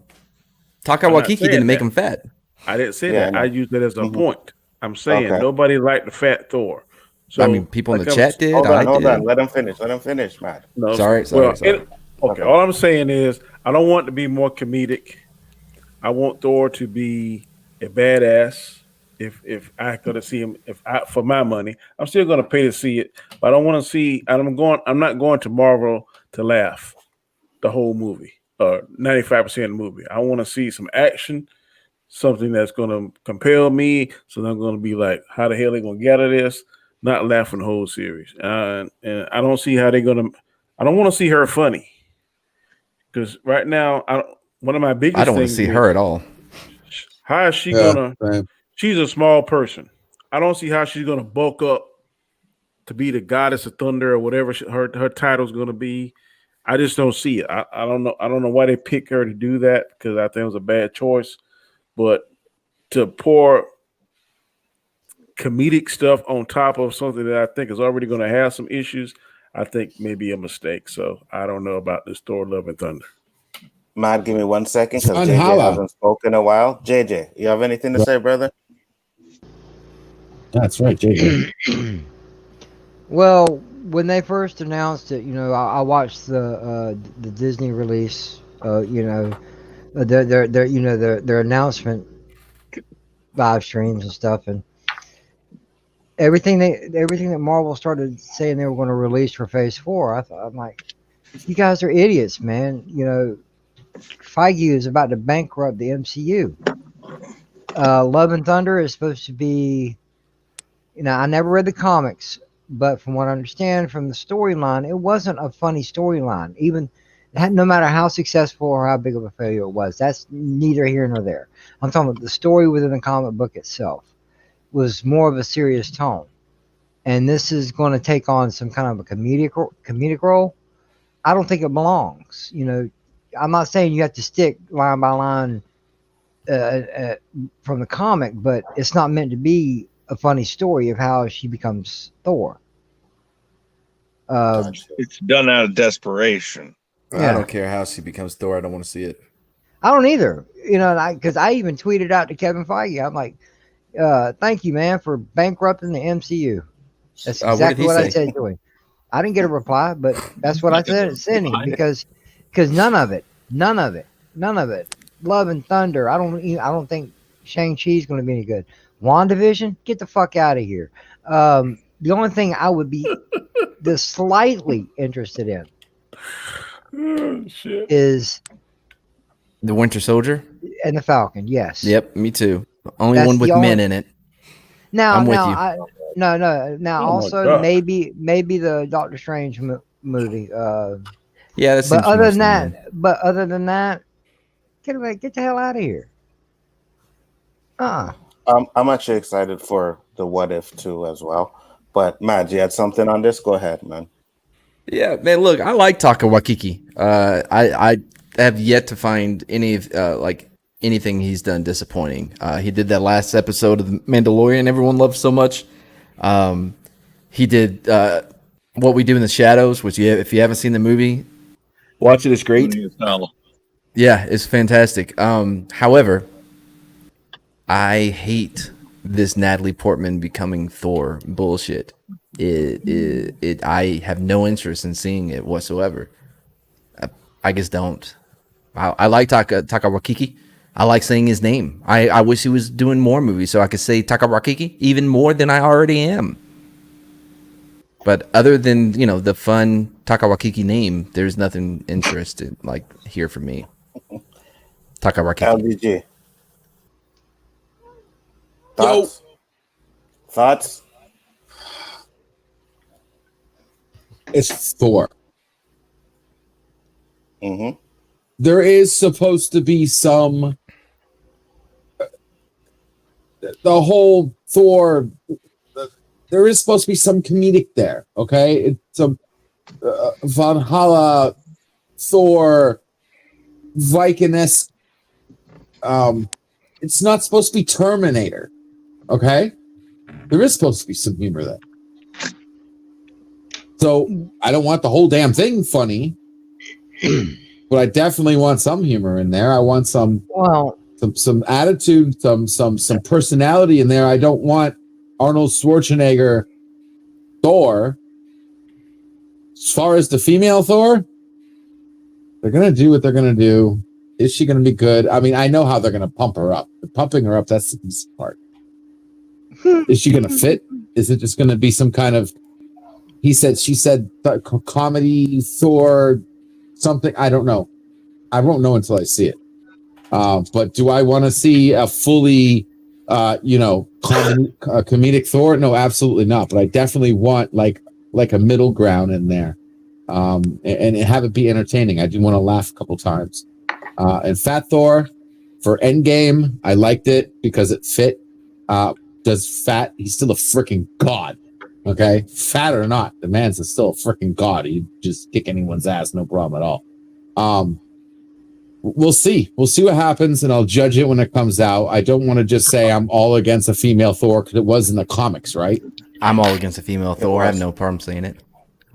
Taika Waititi didn't make him fat. I didn't say that. I used it as a point. I'm saying nobody liked the Fat Thor. So I mean, people in the chat did. Hold on. Let him finish, Matt. No, sorry. All I'm saying is I don't want it to be more comedic. I want Thor to be a badass. If I could see him, for my money, I'm still going to pay to see it. But I don't want to see. I'm not going to Marvel to laugh the whole movie or 95% of the movie. I want to see some action, something that's going to compel me. So I'm going to be like, how the hell are they going to get out of this? Not laughing the whole series. And I don't see how they're going to. I don't want to see her funny because right now, one of my biggest. I don't want to see her at all. How is she gonna? Right. She's a small person. I don't see how she's gonna bulk up to be the goddess of thunder or whatever her title's gonna be. I just don't see it. I don't know. I don't know why they picked her to do that because I think it was a bad choice. But to pour comedic stuff on top of something that I think is already going to have some issues, I think may be a mistake. So I don't know about this Thor: Love and Thunder. Matt, give me 1 second because Fun JJ holla. hasn't spoken in a while. JJ, you have anything to say, brother? That's right, JJ. Well, when they first announced it, I watched the Disney release. Their announcement live streams and stuff, and everything that Marvel started saying they were going to release for Phase 4. I'm like, you guys are idiots, man. Feige is about to bankrupt the MCU. Love and Thunder is supposed to be, I never read the comics, but from what I understand from the storyline, it wasn't a funny storyline. Even no matter how successful or how big of a failure it was, that's neither here nor there. I'm talking about the story within the comic book itself was more of a serious tone. And this is going to take on some kind of a comedic role. I don't think it belongs. I'm not saying you have to stick line by line from the comic, but it's not meant to be a funny story of how she becomes Thor. It's done out of desperation. I don't care how she becomes Thor. I don't want to see it. I don't either. Because I even tweeted out to Kevin Feige. I'm like, thank you, man, for bankrupting the MCU. That's exactly what I said to him. I didn't get a reply, but that's what I said to him because none of it, Love and Thunder. I don't think Shang-Chi is going to be any good. WandaVision, get the fuck out of here. The only thing I would be just slightly interested in is The Winter Soldier and the Falcon. Yes. Yep, me too. Only one with men in it. Now, I'm with you. Now, also maybe the Doctor Strange movie. Yeah, that's. But other than that, get the hell out of here. I'm actually excited for the What If too as well. But Matt, you had something on this? Go ahead, man. Yeah, man. Look, I like Taika Waititi. I have yet to find any like anything he's done disappointing. He did that last episode of The Mandalorian everyone loved so much. He did What We Do in the Shadows, which if you haven't seen the movie, watch it. It's great. Yeah, it's fantastic. However, I hate this Natalie Portman becoming Thor bullshit. I have no interest in seeing it whatsoever. I just don't. I like Taika Waititi. I like saying his name. I wish he was doing more movies so I could say Taika Waititi even more than I already am. But other than, the fun Taika Waititi name, there's nothing interested here for me. Taika Waititi. LDG. Thoughts? It's Thor. Mm-hmm. There is supposed to be some. The whole Thor. There is supposed to be some comedic there. Okay, it's a Valhalla Thor Viking-esque. It's not supposed to be Terminator. Okay, there is supposed to be some humor there. So I don't want the whole damn thing funny, but I definitely want some humor in there. I want some attitude, some personality in there. I don't want Arnold Schwarzenegger Thor. As far as the female Thor, they're gonna do what they're gonna do. Is she gonna be good? I mean, I know how they're gonna pump her up. The pumping her up, that's the easy part. Is she gonna fit? Is it just gonna be some kind of she said comedy Thor something? I don't know. I won't know until I see it. But do I want to see a fully comedic Thor? No, absolutely not. But I definitely want like a middle ground in there, and have it be entertaining. I do want to laugh a couple times. And Fat Thor for Endgame, I liked it because it fit. He's still a freaking god. Okay, fat or not, the man's still a freaking god. He just kick anyone's ass, no problem at all. we'll see. We'll see what happens, and I'll judge it when it comes out. I don't want to just say I'm all against a female Thor because it was in the comics, right? I'm all against a female Thor. I have no problem saying it.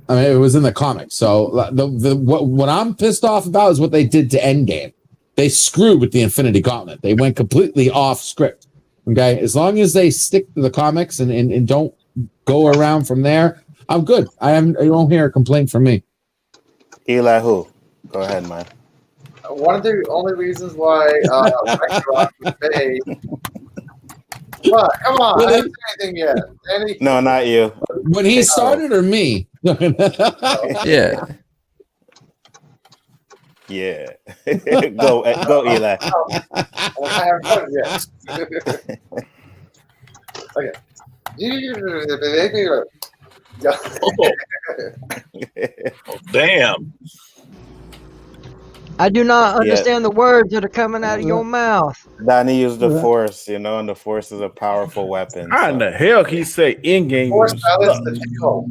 I mean, it was in the comics. So what I'm pissed off about is what they did to Endgame. They screwed with the Infinity Gauntlet. They went completely off script. Okay, as long as they stick to the comics and don't go around from there, I'm good. You won't hear a complaint from me. Elihu, go ahead, man. One of the only reasons why Ragnarok was made. What? Come on, I haven't said anything yet. No, not you. When he started or me? Yeah. Yeah. go, Eli. I haven't done it yet. Okay. Damn. I do not understand the words that are coming out of your mouth. Donnie used the Force, and the Force is a powerful weapon. How in the hell he say Endgame? Force balance the pickle.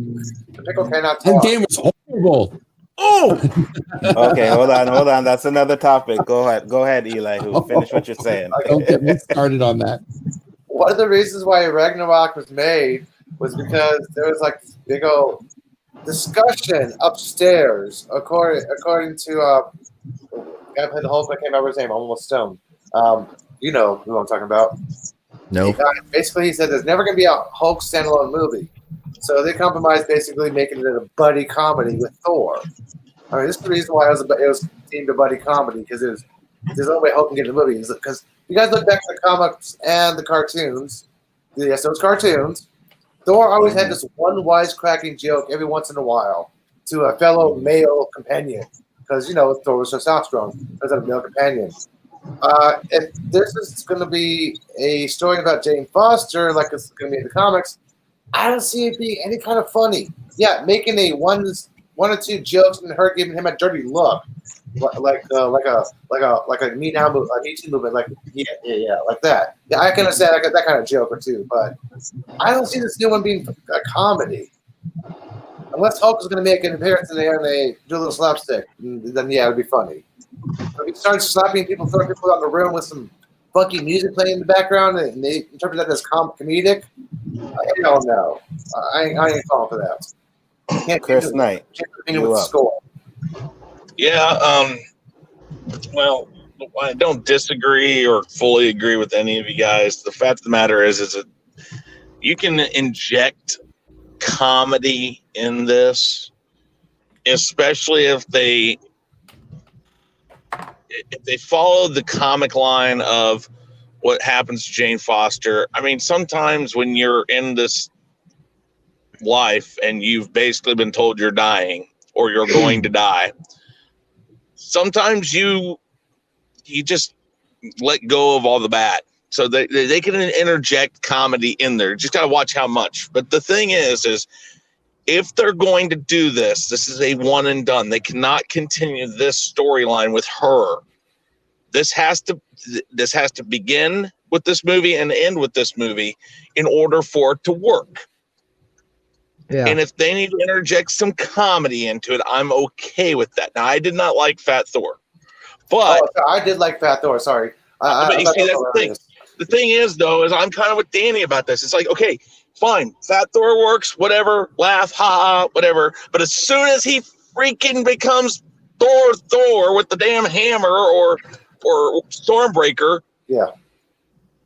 The pickle cannot talk. Endgame was horrible. Oh, Okay, hold on. That's another topic. Go ahead, Eli. Finish what you're saying. Don't get me started on that. One of the reasons why Ragnarok was made was because there was like this big old discussion upstairs, according to I played the whole. I can't remember his name. I'm almost stoned. You know who I'm talking about. No. Basically, he said there's never going to be a Hulk standalone movie, so they compromised, basically making it a buddy comedy with Thor. I mean, this is the reason why it was deemed a buddy comedy, because there's no way Hulk can get in the movie. Because you guys look back at the comics and the cartoons. Yes, those cartoons. Thor always had this one wisecracking joke every once in a while to a fellow male companion. Because, Thor was testosterone as a male companion. If this is going to be a story about Jane Foster, like it's going to be in the comics, I don't see it being any kind of funny. Yeah, making a one or two jokes and her giving him a dirty look, like a Me Now movement, a Me Too movement, like like that. Yeah, I can understand that kind of joke or two, but I don't see this new one being a comedy. Unless Hulk is going to make an appearance in there and they do a little slapstick, then yeah, it would be funny. But if he starts slapping people, throwing people out the room with some funky music playing in the background, and they interpret that as comedic, hell no. I ain't falling for that. Can't Chris Knight, with the score. Yeah. Well, I don't disagree or fully agree with any of you guys. The fact of the matter is that you can inject comedy in this, especially if they follow the comic line of what happens to Jane Foster. I mean, sometimes when you're in this life and you've basically been told you're dying or you're going to die, sometimes you just let go of all the bad. So they can interject comedy in there. Just got to watch how much. But the thing is if they're going to do this is a one and done. They cannot continue this storyline with her. This has to begin with this movie and end with this movie in order for it to work. Yeah. And if they need to interject some comedy into it, I'm okay with that. Now, I did not like Fat Thor, but I did like Fat Thor. Sorry, but you see, that's the thing. The thing is, though, is I'm kind of with Danny about this. It's like, okay, fine, Fat Thor works, whatever, laugh, ha, whatever. But as soon as he freaking becomes Thor with the damn hammer or Stormbreaker, yeah,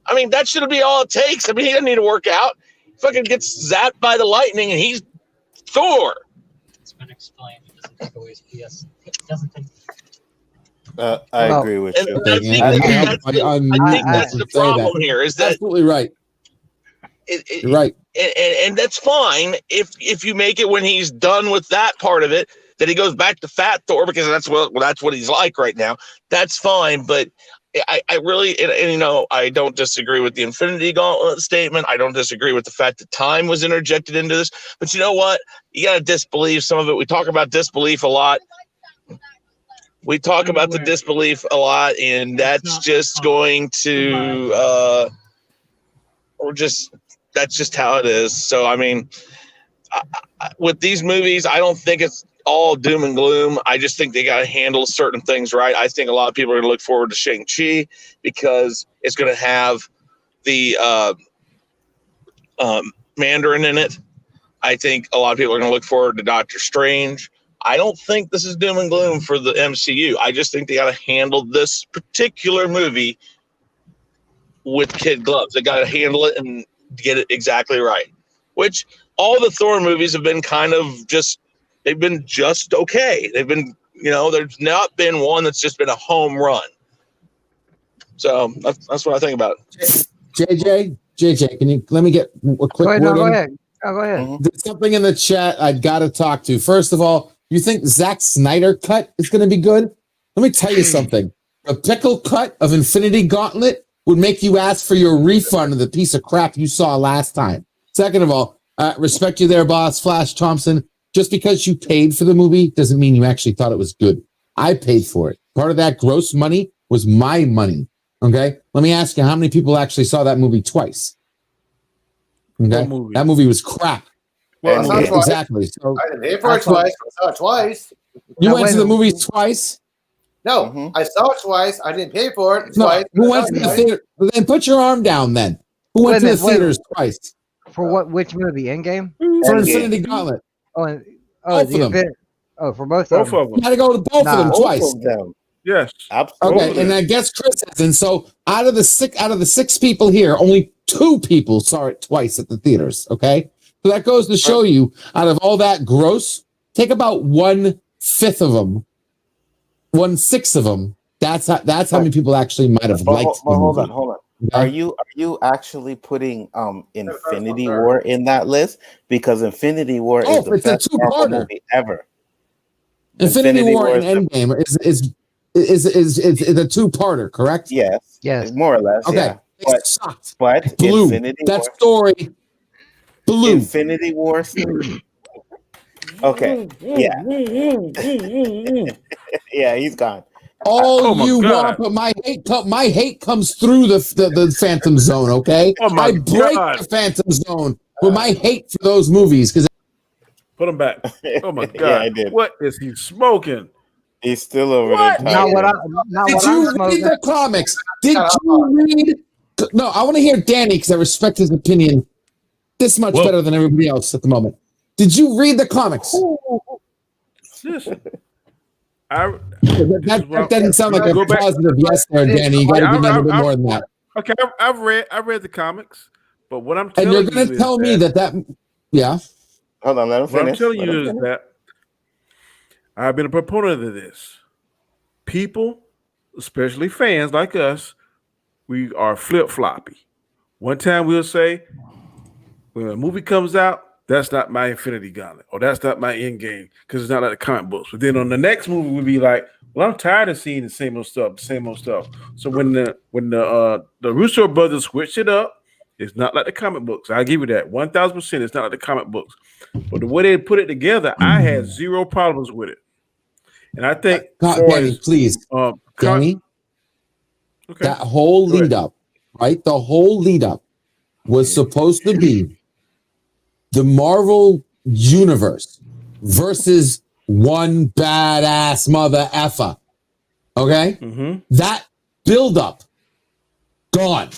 I mean, that should be all it takes. I mean, he doesn't need to work out. He fucking gets zapped by the lightning and he's Thor. It's been explained. It doesn't always. Yes, it doesn't take. I agree with you. I think that's the problem here. Is that absolutely right? You're right, and that's fine if you make it when he's done with that part of it, that he goes back to Fat Thor, because that's what he's like right now. That's fine, but I really and I don't disagree with the Infinity Gauntlet statement. I don't disagree with the fact that time was interjected into this. But you know what? You got to disbelieve some of it. We talk about disbelief a lot. We talk about the disbelief a lot, and that's just going to, that's just how it is. So, I mean, with these movies, I don't think all doom and gloom. I just think they got to handle certain things right. I think a lot of people are going to look forward to Shang-Chi because it's going to have the Mandarin in it. I think a lot of people are going to look forward to Doctor Strange. I don't think this is doom and gloom for the MCU. I just think they got to handle this particular movie with kid gloves. They got to handle it and get it exactly right. Which all the Thor movies have been kind of just, they've been just okay. They've been, there's not been one that's just been a home run. So that's what I think about it. JJ, can you let me get a quick word in? Go ahead. Go ahead. There's something in the chat I'd got to talk to. First of all, you think Zack Snyder cut is going to be good? Let me tell you something. A pickle cut of Infinity Gauntlet would make you ask for your refund of the piece of crap you saw last time. Second of all, respect you there, boss, Flash Thompson. Just because you paid for the movie doesn't mean you actually thought it was good. I paid for it. Part of that gross money was my money. Okay? Let me ask you, how many people actually saw that movie twice? Okay? That movie was crap. Well, exactly. So I didn't pay for it twice. I saw it twice. You went to the movies twice? No, I saw it twice. I didn't pay for it No, twice. who went to the theater? Then put your arm down then. Who went to the theaters twice? For what? Which movie? Endgame? For Infinity Gauntlet. Both of them. For both of them. You got to go to both of them twice. Yes, absolutely. Okay, and I guess Chris has. And so out of the six people here, only 2 people saw it twice at the theaters. Okay, so that goes to show you, out of all that gross, take about 1/5 of them, 1/6 of them. That's how many people actually might have liked. Hold on. Okay. Are you actually putting Infinity War in that list? Because Infinity War is the best Marvel movie ever. Infinity War and Endgame is a 2-parter, correct? Yes, more or less. Okay, yeah. But Blue. Infinity That War, story. Blue. Infinity War. Okay. Yeah. Yeah, he's gone. All you want, but my hate comes through the Phantom Zone. Okay, I break the Phantom Zone with my hate for those movies because. Put him back. Oh my god! Yeah, I did. What is he smoking? He's still over there. Did you read the comics? Did you read? No, I want to hear Danny because I respect his opinion this much better than everybody else at the moment. Did you read the comics? Listen, that doesn't sound like a positive yes there, Danny. You got to give me a little bit more than that. Okay, I read the comics, but what I'm telling you, and you're going to tell me that yeah. Hold on, let him finish. What I'm telling you is that I've been a proponent of this. People, especially fans like us, we are flip-floppy. One time we'll say, when a movie comes out, that's not my Infinity Gauntlet, or that's not my Endgame, because it's not like the comic books. But then on the next movie, we'll be like, well, I'm tired of seeing the same old stuff. So when the Russo brothers switched it up, it's not like the comic books. I'll give you that. 1,000%. It's not like the comic books. But the way they put it together, I had 0 problems with it. And I think Danny, please. Danny, that whole lead up, right? The whole lead up was supposed to be the Marvel universe versus one badass mother effer. Okay? That build up, gone.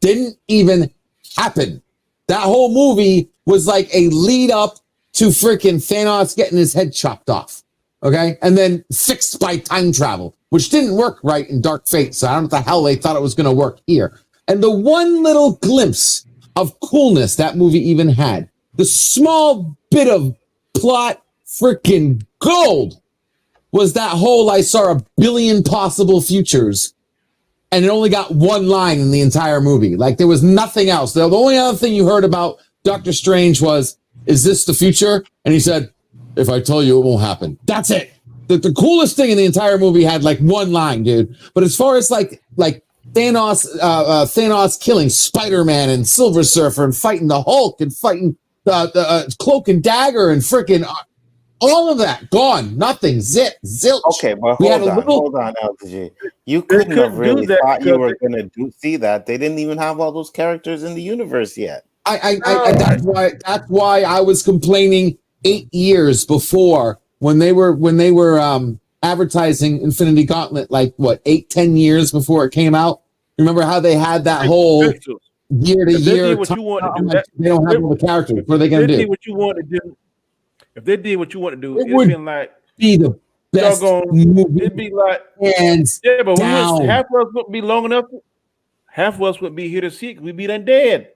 Didn't even happen. That whole movie was like a lead up to freaking Thanos getting his head chopped off. Okay? And then fixed by time travel, which didn't work right in Dark Fate. So I don't know what the hell they thought it was going to work here. And the one little glimpse of coolness that movie even had, the small bit of plot freaking gold, was that whole I saw a billion possible futures. And it only got one line in the entire movie. Like, there was nothing else. The only other thing you heard about Doctor Strange was, is this the future? And he said, if I tell you, it won't happen. That's it. The coolest thing in the entire movie had like one line, dude. But as far as like Thanos killing Spider-Man and Silver Surfer and fighting the Hulk and fighting the Cloak and Dagger and freaking all of that, gone. Nothing. Zilch. Okay, but hold on, LDG. You couldn't have really thought you were going to see that. They didn't even have all those characters in the universe yet. That's why I was complaining 8 years before when they were advertising Infinity Gauntlet, like what 8-10 years before it came out. Remember how they had that whole year to year? What you want to do, they don't have all the characters. What are they going to do? What you want to do? If they did what you want to do, it it'd been like be the best movie. It'd be like hands but down. half of us wouldn't be long enough. Half of us wouldn't be here to see it. We'd be done dead.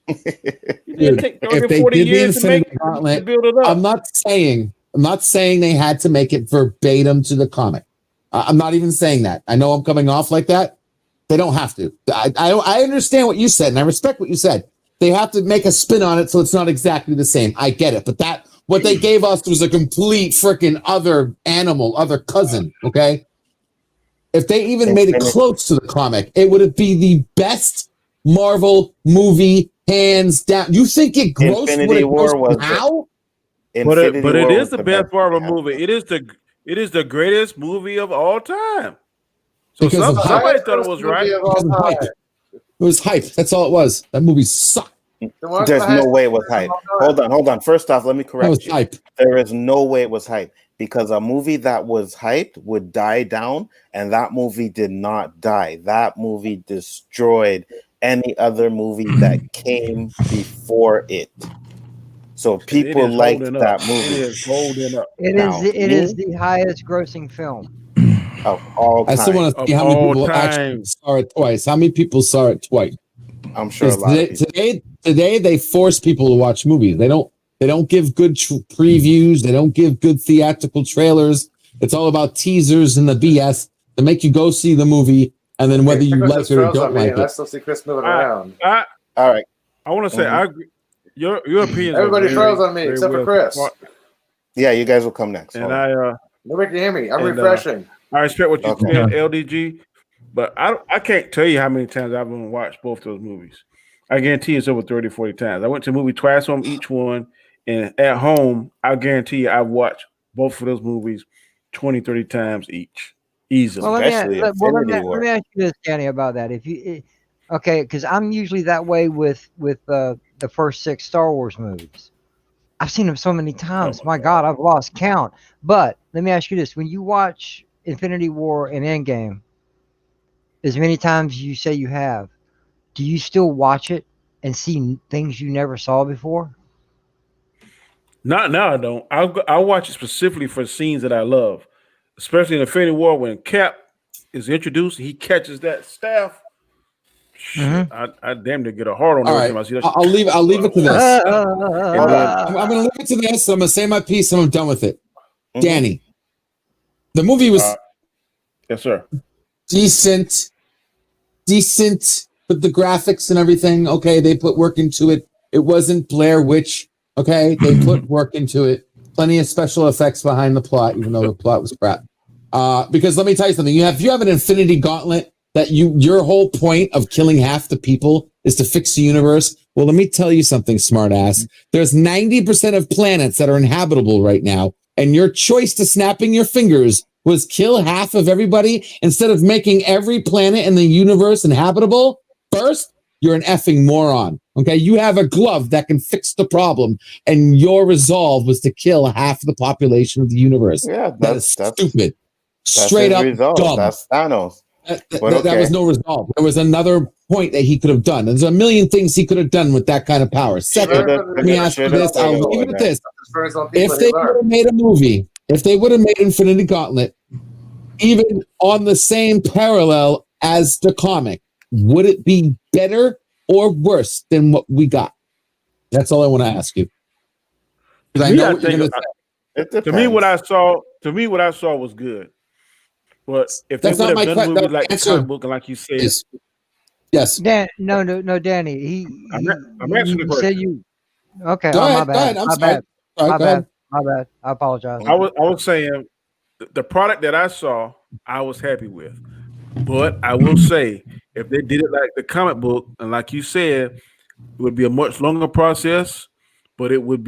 Dude, take 30 if they 40 did the years Infinity to Gauntlet, build it up. I'm not saying they had to make it verbatim to the comic. I'm not even saying that. I know I'm coming off like that. They don't have to. I understand what you said, and I respect what you said. They have to make a spin on it so it's not exactly the same. I get it, but what they gave us was a complete freaking other animal, other cousin. Okay, if they even made it close to the comic, it would be the best Marvel movie, hands down. You think it grossed Infinity War was now? But it is the best Marvel movie. It is the greatest movie of all time. So somebody thought it was right. It was hype. That's all it was. That movie sucked. There's no way it was hype. Hold on. First off, let me correct you. Hype. There is no way it was hype because a movie that was hyped would die down, and that movie did not die. That movie destroyed any other movie that came before it. So people liked that movie. It is holding up. It is the highest grossing film of all time. I still want to see how many people actually saw it twice. How many people saw it twice? I'm sure a lot of people. Today they force people to watch movies. They don't give good previews. They don't give good theatrical trailers. It's all about teasers and the BS to make you go see the movie, and then whether you like it or don't like it. I still see Chris moving around. All right. I want to say I agree. Your opinion. Everybody froze on me except for Chris. Yeah, you guys will come next. And nobody can hear me. I'm refreshing. I respect what you said, LDG, but I can't tell you how many times I've watched both those movies. I guarantee it's over 30, 40 times. I went to a movie twice on each one, and at home, I guarantee you I've watched both of those movies 20, 30 times each. Easily. Well, let me ask you this, Danny, about that. Because I'm usually that way with the first 6 Star Wars movies. I've seen them so many times. My God, I've lost count. But let me ask you this: when you watch Infinity War and Endgame, as many times as you say you have, do you still watch it and see things you never saw before? Not now. I don't. I watch it specifically for scenes that I love, especially in Infinity War when Cap is introduced. He catches that staff. I damn near get a heart on every time I see that. I'll leave it to this. I'm going to leave it to this. I'm going to say my piece and I'm done with it. Danny, the movie was yes, sir. Decent with the graphics and everything. Okay, they put work into it. It wasn't Blair Witch. Okay, they put work into it. Plenty of special effects behind the plot, even though the plot was crap. Because let me tell you something. You have an Infinity Gauntlet that your whole point of killing half the people is to fix the universe. Well, let me tell you something, smartass. There's 90% of planets that are inhabitable right now, and your choice to snapping your fingers was kill half of everybody instead of making every planet in the universe inhabitable. First, you're an effing moron. Okay, you have a glove that can fix the problem, and your resolve was to kill half the population of the universe. Yeah, that's stupid. Straight up dumb. That's Thanos. That was no resolve. There was another point that he could have done. There's a million things he could have done with that kind of power. Second, let me ask you this. I'll leave it at this. If they would have made a movie, if they would have made Infinity Gauntlet, even on the same parallel as the comic, would it be better or worse than what we got? That's all I want to ask you. Because I know what you're going to say. To me, what I saw was good. But if they would have done a movie like the comic book, and like you said, yes. No, Danny. I'm answering the question. Said you. Okay, my bad. My bad. I apologize. I was saying the product that I saw, I was happy with. But I will say, if they did it like the comic book, and like you said, it would be a much longer process. But it would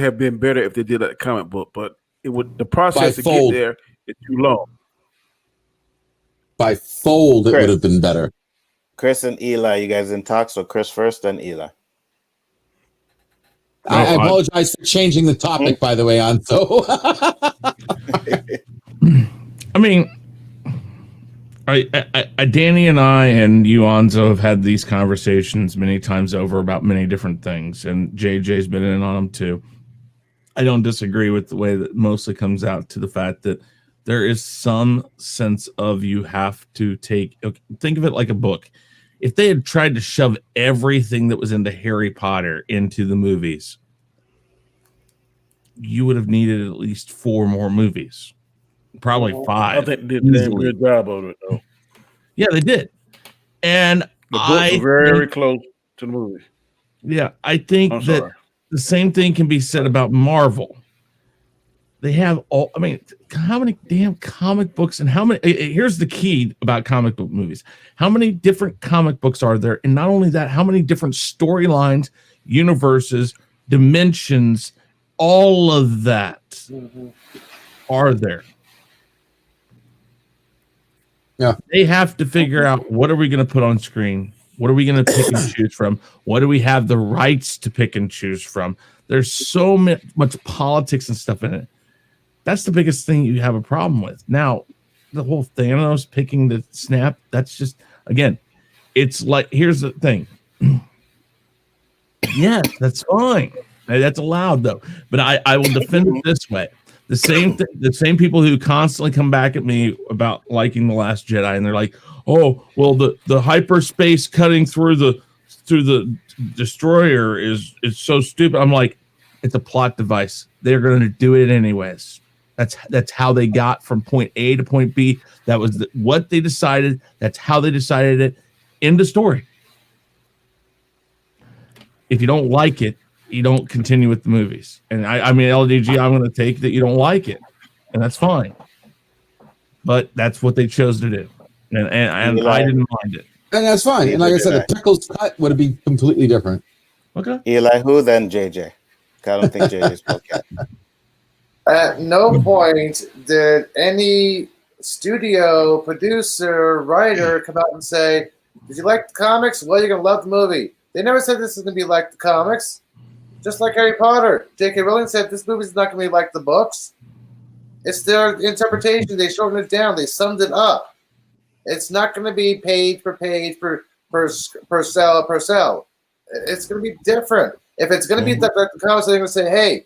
have been better if they did like the comic book. But the process to get there is too long. By fold, it would have been better. Chris and Eli, you guys in talk? So Chris first, then Eli. I apologize for changing the topic, by the way, Anzo. I mean, Danny and I and you, Anzo, have had these conversations many times over about many different things, and JJ's been in on them too. I don't disagree with the way that mostly comes out to the fact that there is some sense of you have to think of it like a book. If they had tried to shove everything that was into Harry Potter into the movies, you would have needed at least 4 more movies, probably 5. I think they did a damn good job of it, though. Yeah, they did. And the books are very close to the movie. Yeah, I think that the same thing can be said about Marvel. They have how many damn comic books and how many? Here's the key about comic book movies. How many different comic books are there? And not only that, how many different storylines, universes, dimensions, all of that are there? Yeah. They have to figure out, what are we going to put on screen? What are we going to pick and choose from? What do we have the rights to pick and choose from? There's so much politics and stuff in it. That's the biggest thing you have a problem with. Now, the whole Thanos picking the snap, that's just, again, it's like, here's the thing. Yeah, that's fine. That's allowed, though. But I will defend it this way. The same people who constantly come back at me about liking The Last Jedi, and they're like, oh, well, the hyperspace cutting through the destroyer is so stupid. I'm like, it's a plot device. They're going to do it anyways. That's how they got from point A to point B. That was what they decided. That's how they decided it. End of story. If you don't like it, you don't continue with the movies. And I mean, LDG, I'm going to take that you don't like it, and that's fine. But that's what they chose to do, and I didn't mind it. And that's fine. And like I said, the Pickles cut would be completely different. Okay. Elihu, then JJ. I don't think JJ's book yet. At no point did any studio, producer, writer come out and say, did you like the comics? Well, you're going to love the movie. They never said this is going to be like the comics. Just like Harry Potter. J.K. Rowling said this movie's not going to be like the books. It's their interpretation. They shortened it down. They summed it up. It's not going to be page per cell. It's going to be different. If it's going to be like the comics, they're going to say, hey,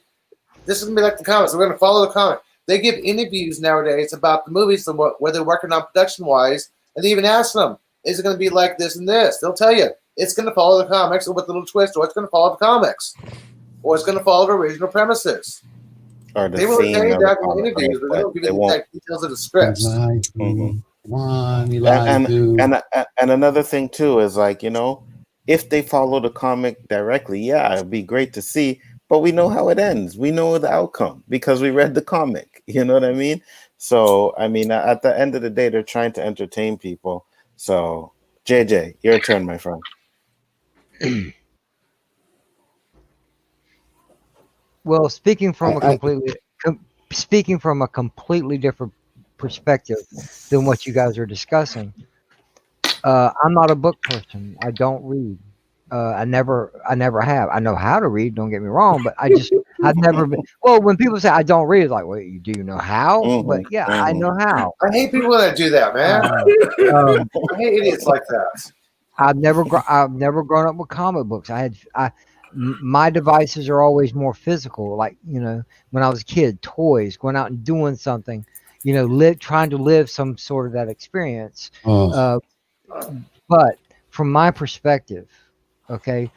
this is going to be like the comics. We're going to follow the comic. They give interviews nowadays about the movies and where they're working on production-wise, and they even ask them, is it going to be like this and this? They'll tell you. It's going to follow the comics or with a little twist, or it's going to follow the comics, or it's going to follow the original premises. Or the they will tell you that in interviews, but they don't give you the exact details of the scripts. And another thing too is, like, you know, if they follow the comic directly, yeah, it'd be great to see. But we know how it ends. We know the outcome because we read the comic. You know what I mean? So, I mean, at the end of the day, they're trying to entertain people. So, JJ, your turn, my friend. Well, speaking from a completely different perspective than what you guys are discussing, I'm not a book person. I don't read. I never have. I know how to read. Don't get me wrong, but I've never been. Well, when people say I don't read, it's like, well, do you know how? But yeah, I know how. I hate people that do that, man. I hate idiots like that. I've never grown up with comic books. My devices are always more physical. Like, you know, when I was a kid, toys, going out and doing something, you know, trying to live some sort of that experience. But from my perspective, okay,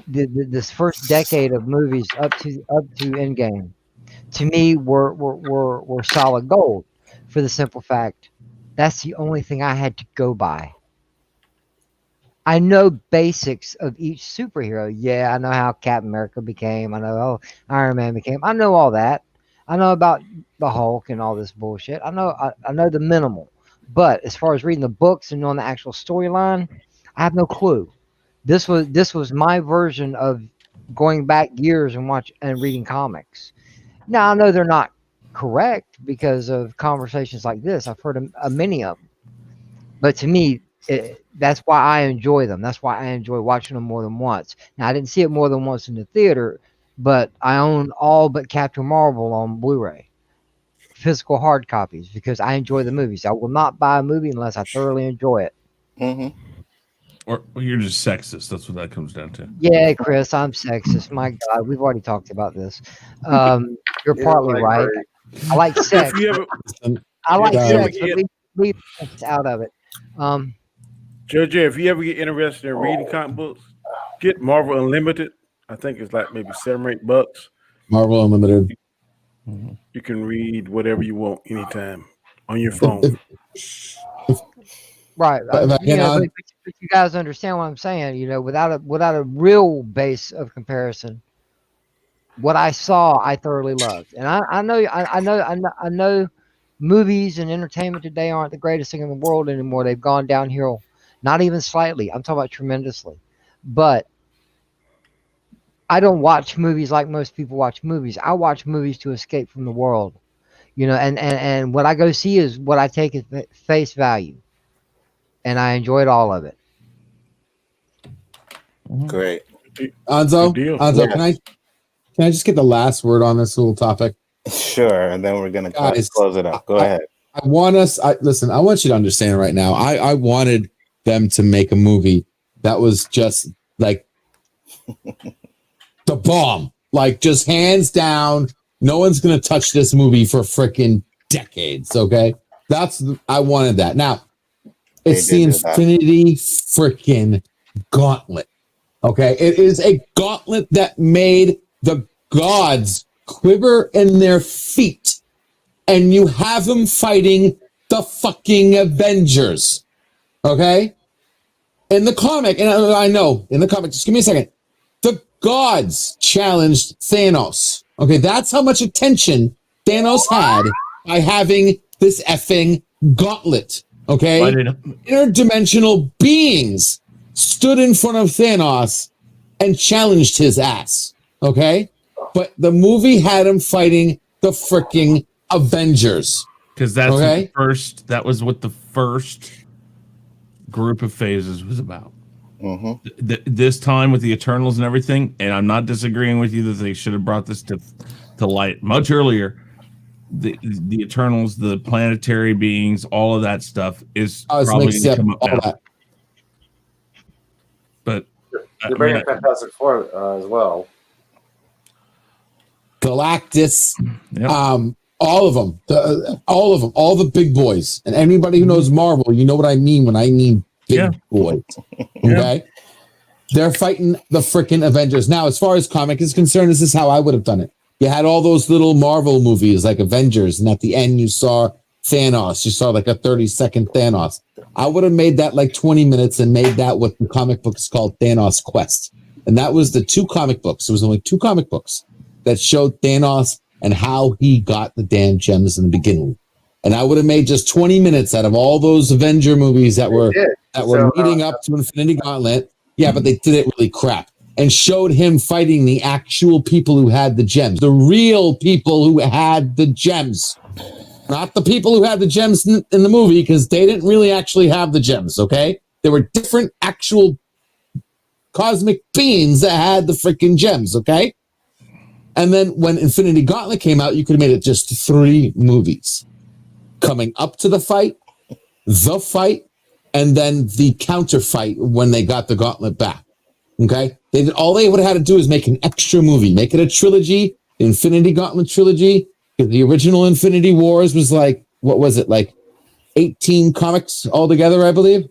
this first decade of movies up to Endgame, to me were solid gold, for the simple fact that's the only thing I had to go by. I know basics of each superhero. Yeah, I know how Captain America became. I know how Iron Man became. I know all that. I know about the Hulk and all this bullshit. I know the minimal. But as far as reading the books and knowing the actual storyline, I have no clue. This was my version of going back years and reading comics. Now I know they're not correct because of conversations like this. I've heard many of them, but to me, that's why I enjoy them. That's why I enjoy watching them more than once. Now I didn't see it more than once in the theater, but I own all but Captain Marvel on Blu-ray, physical hard copies, because I enjoy the movies. I will not buy a movie unless I thoroughly enjoy it. Mm-hmm. Or you're just sexist. That's what that comes down to. Yeah, Chris, I'm sexist. My God, we've already talked about this. You're Yeah, partly like, right. I like sex. If you ever, I like if you ever sex, but get, leave sex out of it. JJ, if you ever get interested in reading comic books, get Marvel Unlimited. I think it's like maybe $7 or $8. Marvel Unlimited. You can read whatever you want anytime on your phone. Right. If I can But you guys understand what I'm saying. You know, without a real base of comparison, what I saw, I thoroughly loved, and I know movies and entertainment today aren't the greatest thing in the world anymore. They've gone downhill, not even slightly. I'm talking about tremendously. But I don't watch movies like most people watch movies. I watch movies to escape from the world, you know, and what I go see is what I take at face value, and I enjoyed all of it. Great. Anzo, Good deal. Anzo, Yes. can I just get the last word on this little topic? Sure, and then we're gonna Guys, close it up. Go ahead. I want you to understand right now. I wanted them to make a movie that was just like the bomb, like just hands down. No one's gonna touch this movie for freaking decades. Okay, I wanted that. Now it's the Infinity freaking Gauntlet. Okay, it is a gauntlet that made the gods quiver in their feet, and you have them fighting the fucking Avengers. Okay, in the comic, and I know in the comic, just give me a second. The gods challenged Thanos. Okay, that's how much attention Thanos had by having this effing gauntlet. Okay, interdimensional beings stood in front of Thanos and challenged his ass. Okay, but the movie had him fighting the freaking Avengers. Because that's that was what the first group of phases was about. Mm-hmm. This time with the Eternals and everything, and I'm not disagreeing with you that they should have brought this to light much earlier. The Eternals, the planetary beings, all of that stuff is probably going to come up now. That. But you're bringing Fantastic Four as well. Galactus, all of them, all the big boys, and anybody who knows Marvel, you know what I mean when I mean big boys. Okay, they're fighting the freaking Avengers. Now, as far as comic is concerned, this is how I would have done it. You had all those little Marvel movies like Avengers, and at the end you saw Thanos. You saw like a 30-second Thanos. I would have made that like 20 minutes and made that what the comic book is called Thanos Quest. And that was the 2 comic books. There was only 2 comic books that showed Thanos and how he got the damn gems in the beginning. And I would have made just 20 minutes out of all those Avenger movies that were leading up to Infinity Gauntlet. Yeah, but they did it really crap. And showed him fighting the actual people who had the gems. The real people who had the gems. Not the people who had the gems in the movie, because they didn't really actually have the gems, okay? There were different actual cosmic beings that had the freaking gems, okay? And then when Infinity Gauntlet came out, you could have made it just 3 movies. Coming up to the fight, and then the counter fight when they got the gauntlet back. Okay? All they would have had to do is make an extra movie. Make it a trilogy, the Infinity Gauntlet trilogy. The original Infinity Wars was like, what was it? Like 18 comics altogether, I believe.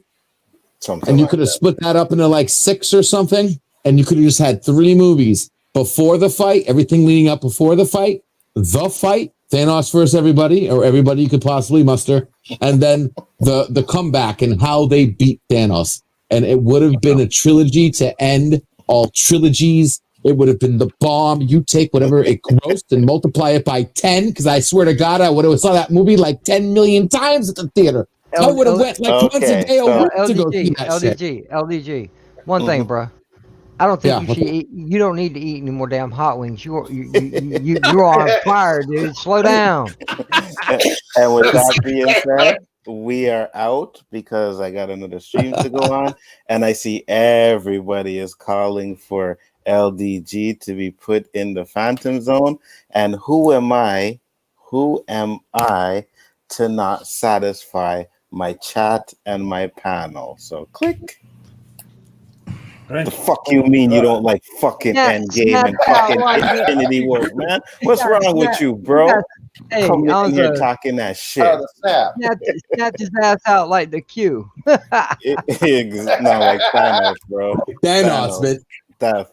And you could have split that up into like 6 or something. And you could have just had 3 movies before the fight, everything leading up before the fight, Thanos versus everybody, or everybody you could possibly muster, and then the comeback and how they beat Thanos. And it would have been a trilogy to end all trilogies. It would have been the bomb. You take whatever it grossed and multiply it by 10, because I swear to God, I would have saw that movie like 10 million times at the theater. I would have went like once a day a week to go see that shit. LDG. One thing, bro. I don't think you should eat. You don't need to eat any more damn hot wings. You're on fire, dude. Slow down. And with that being said, we are out because I got another stream to go on, and I see everybody is calling for LDG to be put in the Phantom Zone? And who am I to not satisfy my chat and my panel? So click. The fuck you mean you don't like fucking Endgame and fucking Infinity War, man? What's wrong with you, bro? Coming in here talking that shit. Oh, the snap. Snap his ass out like the Q. No, like Thanos, bro. Thanos, man.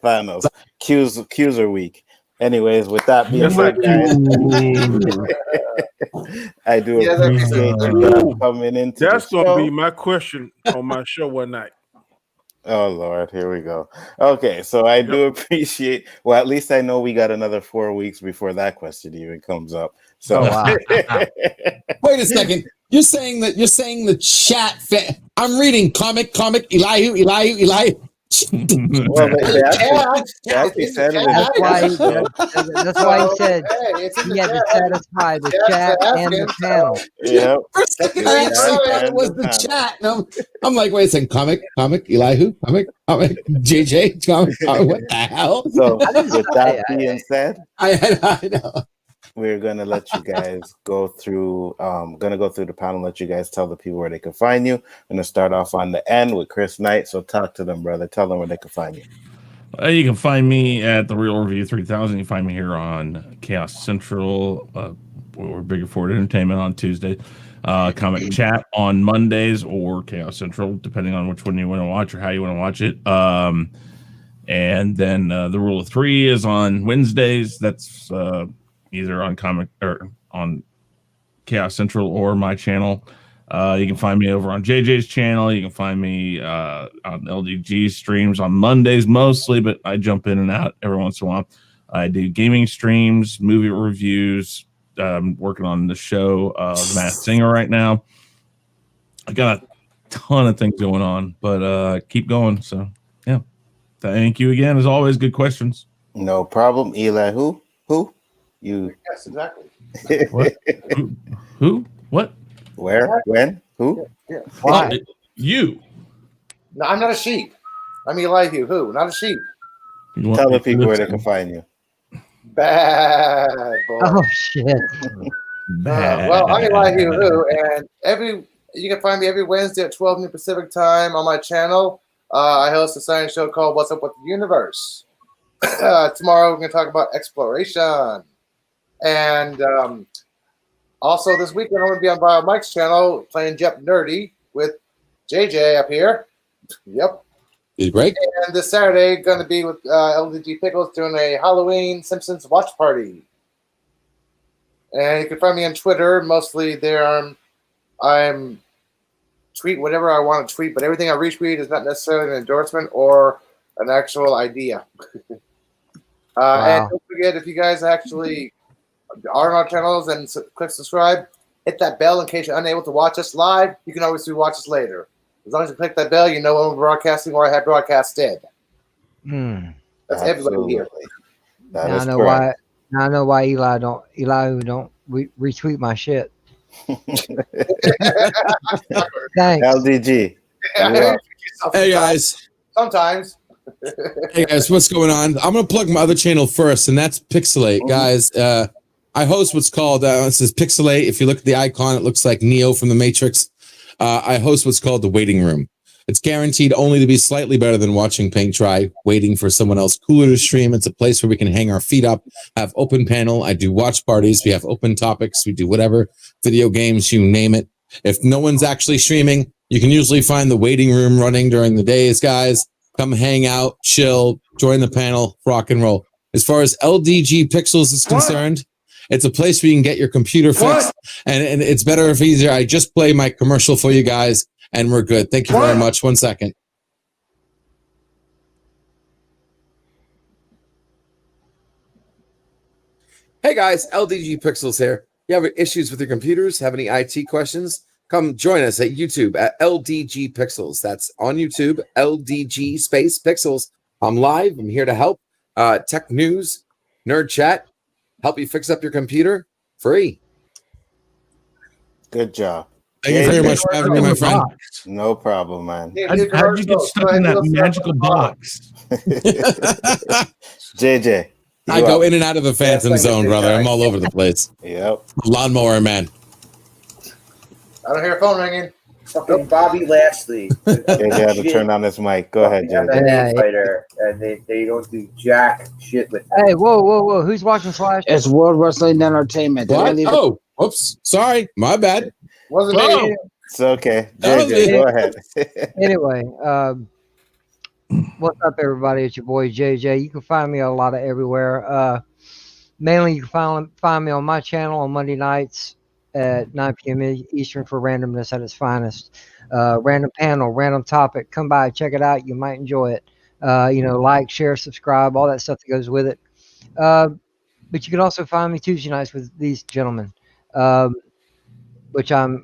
Thanos. Q's are weak. Anyways, with that being said, guys, I do appreciate you guys coming into That's the show. gonna be my question on my show one night. Oh Lord, here we go. Okay, so I do appreciate. Well, at least I know we got another 4 weeks before that question even comes up. So, wait a second. You're saying the chat. I'm reading comic Elihu. Well, they said it. That's why he said he had to satisfy the chat and the panel. Yeah. First second, I actually thought it was the chat. And I'm like, wait a second, comic, Elihu, comic, JJ, comic, what the hell? So with that being said, I know. We're gonna let you guys go through. Gonna go through the panel. Let you guys tell the people where they can find you. I'm gonna start off on the end with Chris Knight. So talk to them, brother. Tell them where they can find you. You can find me at the Real Review 3000. You can find me here on Chaos Central. We're Bigger Forward Entertainment on Tuesday. Comic Chat on Mondays or Chaos Central, depending on which one you want to watch or how you want to watch it. And then the Rule of Three is on Wednesdays. That's either on comic or on Chaos Central or my channel. You can find me over on JJ's channel. You can find me on LDG streams on Mondays mostly, but I jump in and out every once in a while. I do gaming streams, movie reviews, working on the show, The Masked Singer right now. I got a ton of things going on, but keep going. So yeah, thank you again. As always, good questions. No problem. Elihu, who? You? Yes, exactly. What? Who? What? Where? When? Who? Yeah. Why? You. No, I'm not a sheep. I'm Elihu-Who, not a sheep. Tell the people where they can find you. Bad boy. Oh shit. Well, I'm Elihu-Who, and you can find me every Wednesday at 12 noon Pacific time on my channel. I host a science show called What's Up with the Universe. Tomorrow we're going to talk about exploration. And also this weekend I'm going to be on Bio Mike's channel playing Jep Nerdy with JJ up here. Yep. Is great. And this Saturday going to be with LDG Pixels doing a Halloween Simpsons watch party. And you can find me on Twitter. Mostly there I'm tweet whatever I want to tweet, but everything I retweet is not necessarily an endorsement or an actual idea. And don't forget, if you guys actually are on our channels and click subscribe, hit that bell in case you're unable to watch us live. You can always watch us later. As long as you click that bell, you know when we're broadcasting or I have broadcasted. That's everybody here. Now I know why. Now I know why Elihu don't retweet my shit. Thanks. LDG. Hey guys. Sometimes. Hey guys, what's going on? I'm gonna plug my other channel first, and that's Pixelate, guys. I host what's called it says Pixelate. If you look at the icon, it looks like Neo from the Matrix. I host what's called The Waiting Room. It's guaranteed only to be slightly better than watching paint dry, waiting for someone else cooler to stream. It's a place where we can hang our feet up, have open panel. I do watch parties. We have open topics. We do whatever, video games, you name it. If no one's actually streaming, you can usually find The Waiting Room running during the days, guys. Come hang out, chill, join the panel, rock and roll. As far as LDG Pixels is concerned, it's a place where you can get your computer fixed, and it's better if easier. I just play my commercial for you guys, and we're good. Thank you very much. 1 second. Hey guys, LDG Pixels here. You have issues with your computers, have any IT questions? Come join us at YouTube at LDG Pixels. That's on YouTube, LDG space Pixels. I'm live. I'm here to help. Tech news, nerd chat, help you fix up your computer free. Good job. Thank you very much for having me, my friend. No problem, man. How'd you get stuck in that magical box? JJ. I go in and out of the phantom zone, brother. I'm all over the place. Yep. Lawnmower man. I don't hear a phone ringing. Fucking Bobby Lashley. JJ had to turn on his mic. Go ahead, JJ. MMA fighter, and they don't do jack shit with that. Hey, whoa. Who's watching Slash? It's World Wrestling Entertainment. What? Oh, whoops. Sorry. My bad. Wasn't Whoa. me. It's okay. JJ, go ahead. Anyway, what's up, everybody? It's your boy JJ. You can find me a lot of everywhere. Mainly, you can find me on my channel on Monday nights at 9 p.m. Eastern for randomness at its finest. Random panel, random topic. Come by, check it out. You might enjoy it. Like, share, subscribe, all that stuff that goes with it. But you can also find me Tuesday nights with these gentlemen, which I'm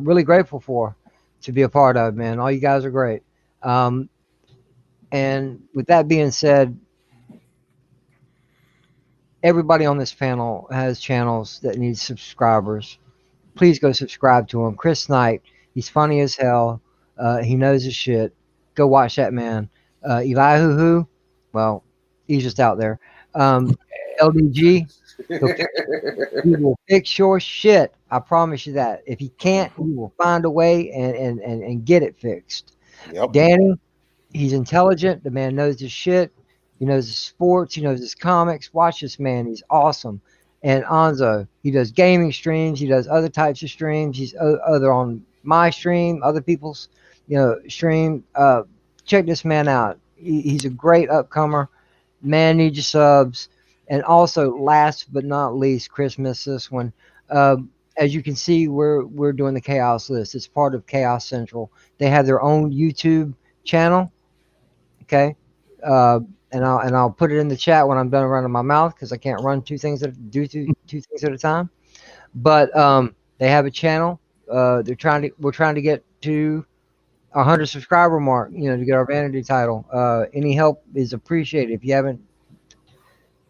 really grateful for to be a part of, man. All you guys are great. And with that being said, everybody on this panel has channels that need subscribers. Please go subscribe to him. Chris Knight, he's funny as hell. He knows his shit. Go watch that man. Elihu-Who, well, he's just out there. LDG, he will fix your shit. I promise you that. If he can't, he will find a way and get it fixed. Yep. Danny, he's intelligent. The man knows his shit. He knows his sports. He knows his comics. Watch this man. He's awesome. And Anzo, he does gaming streams. He does other types of streams. He's other on my stream, other people's, stream. Check this man out. He's a great upcomer. Man needs your subs. And also, last but not least, Chris missed this one. As you can see, we're doing the Khaos List. It's part of Khaos Central. They have their own YouTube channel. Okay. And I'll put it in the chat when I'm done running my mouth because I can't run two things at a time. But they have a channel. We're trying to get to 100 subscriber mark. To get our vanity title. Any help is appreciated. If you haven't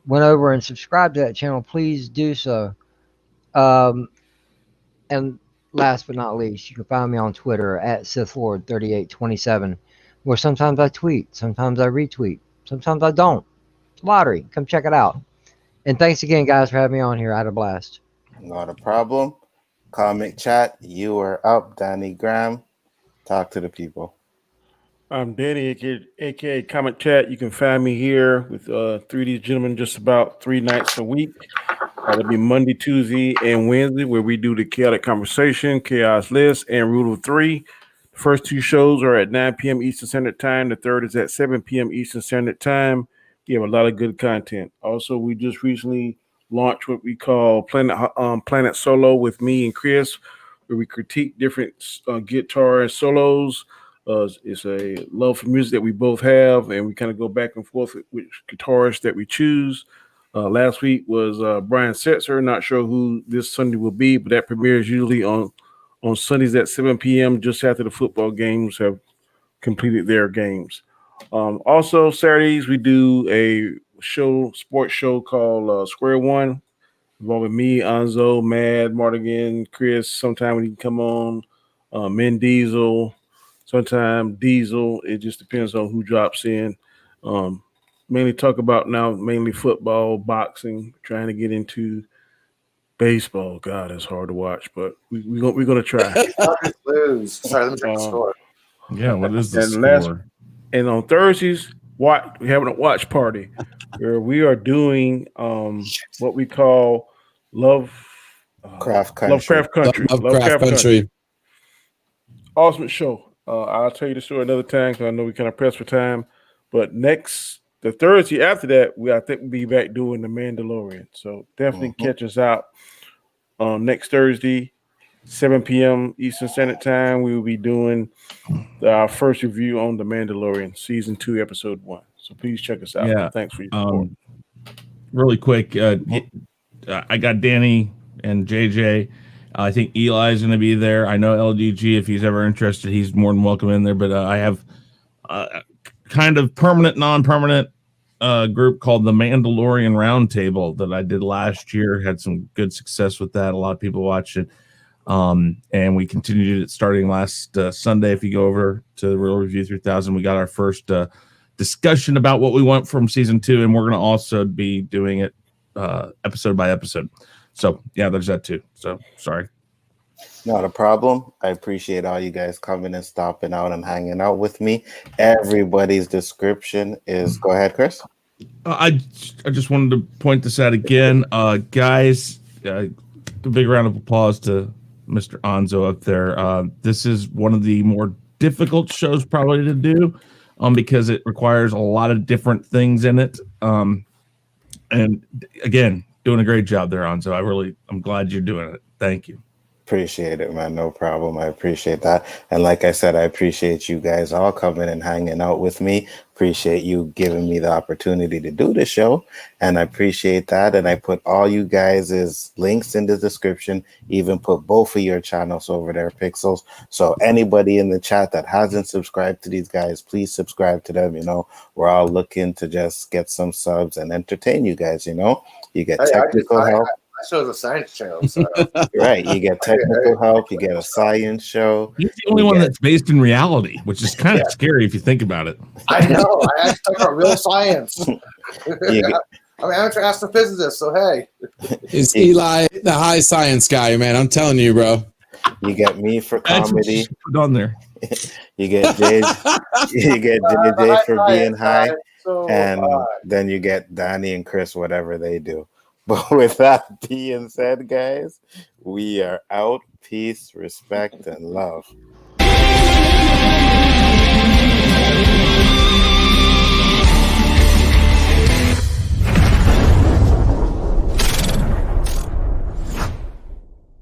went over and subscribed to that channel, please do so. And last but not least, you can find me on Twitter at Sithlord3827, where sometimes I tweet, sometimes I retweet. Sometimes I don't. It's lottery. Come check it out. And thanks again, guys, for having me on here. I had a blast. Not a problem. Comic chat, you are up. Danny Graham, talk to the people. I'm Danny, AKA Comic Chat. You can find me here with three of these gentlemen just about 3 nights a week. That'll be Monday, Tuesday, and Wednesday, where we do the Chaotic Conversation, Khaos List, and Rule of 3. The first 2 shows are at 9 p.m. Eastern Standard Time. The third is at 7 p.m. Eastern Standard Time. We have a lot of good content. Also, we just recently launched what we call Planet Solo with me and Chris, where we critique different guitar solos. It's a love for music that we both have, and we kind of go back and forth with which guitarists that we choose. Last week was Brian Setzer. Not sure who this Sunday will be, but that premieres usually on Sundays at 7 p.m. just after the football games have completed their games. Also, Saturdays we do a sports show called Square One, involving me, Anzo, Mad, Mardigan, Chris. Sometime when he can come on, Men Diesel, sometime Diesel. It just depends on who drops in. Mainly talk about now mainly football, boxing, trying to get into baseball. God, it's hard to watch, but we're gonna try. Lose. Sorry, let me check the score. Yeah, what is the score? And on Thursdays, we're having a watch party where we are doing what we call Lovecraft Country. Awesome show. I'll tell you the story another time because I know we kind of pressed for time. But the Thursday after that, I think we'll be back doing The Mandalorian. So definitely catch us out on next Thursday, 7 p.m. Eastern Standard Time. We will be doing our first review on The Mandalorian, Season 2, Episode 1. So please check us out. Yeah. Thanks for your support. Really quick, I got Danny and JJ. I think Eli's going to be there. I know LDG, if he's ever interested, he's more than welcome in there. But I have kind of permanent, non-permanent group called the Mandalorian Roundtable that I did last year. Had some good success with that. A lot of people watched it. And we continued it starting last Sunday. If you go over to the Real Review 3000, we got our first discussion about what we want from season 2, and we're going to also be doing it episode by episode. So yeah, there's that too. So sorry. Not a problem. I appreciate all you guys coming and stopping out and hanging out with me. Everybody's description is. Go ahead, Chris. I just wanted to point this out again, guys. A big round of applause to Mr. Anzo up there. This is one of the more difficult shows probably to do, because it requires a lot of different things in it. And again, doing a great job there, Anzo. I'm glad you're doing it. Thank you. Appreciate it, man. No problem. I appreciate that. And like I said, I appreciate you guys all coming and hanging out with me. Appreciate you giving me the opportunity to do the show. And I appreciate that. And I put all you guys' links in the description, even put both of your channels over there, Pixels. So anybody in the chat that hasn't subscribed to these guys, please subscribe to them. You know, we're all looking to just get some subs and entertain you guys. You know, you get technical help. I show the science channel. So. Right, you get technical help, you get a science show. He's the only one that's based in reality, which is kind of scary if you think about it. I know. I actually talk about real science. I'm an amateur astrophysicist, so hey. Is Eli the high science guy, man? I'm telling you, bro. You get me for comedy. Put on there. You get JJ for being high, and then you get Danny and Chris, whatever they do. But with that being said, guys, we are out. Peace, respect, and love.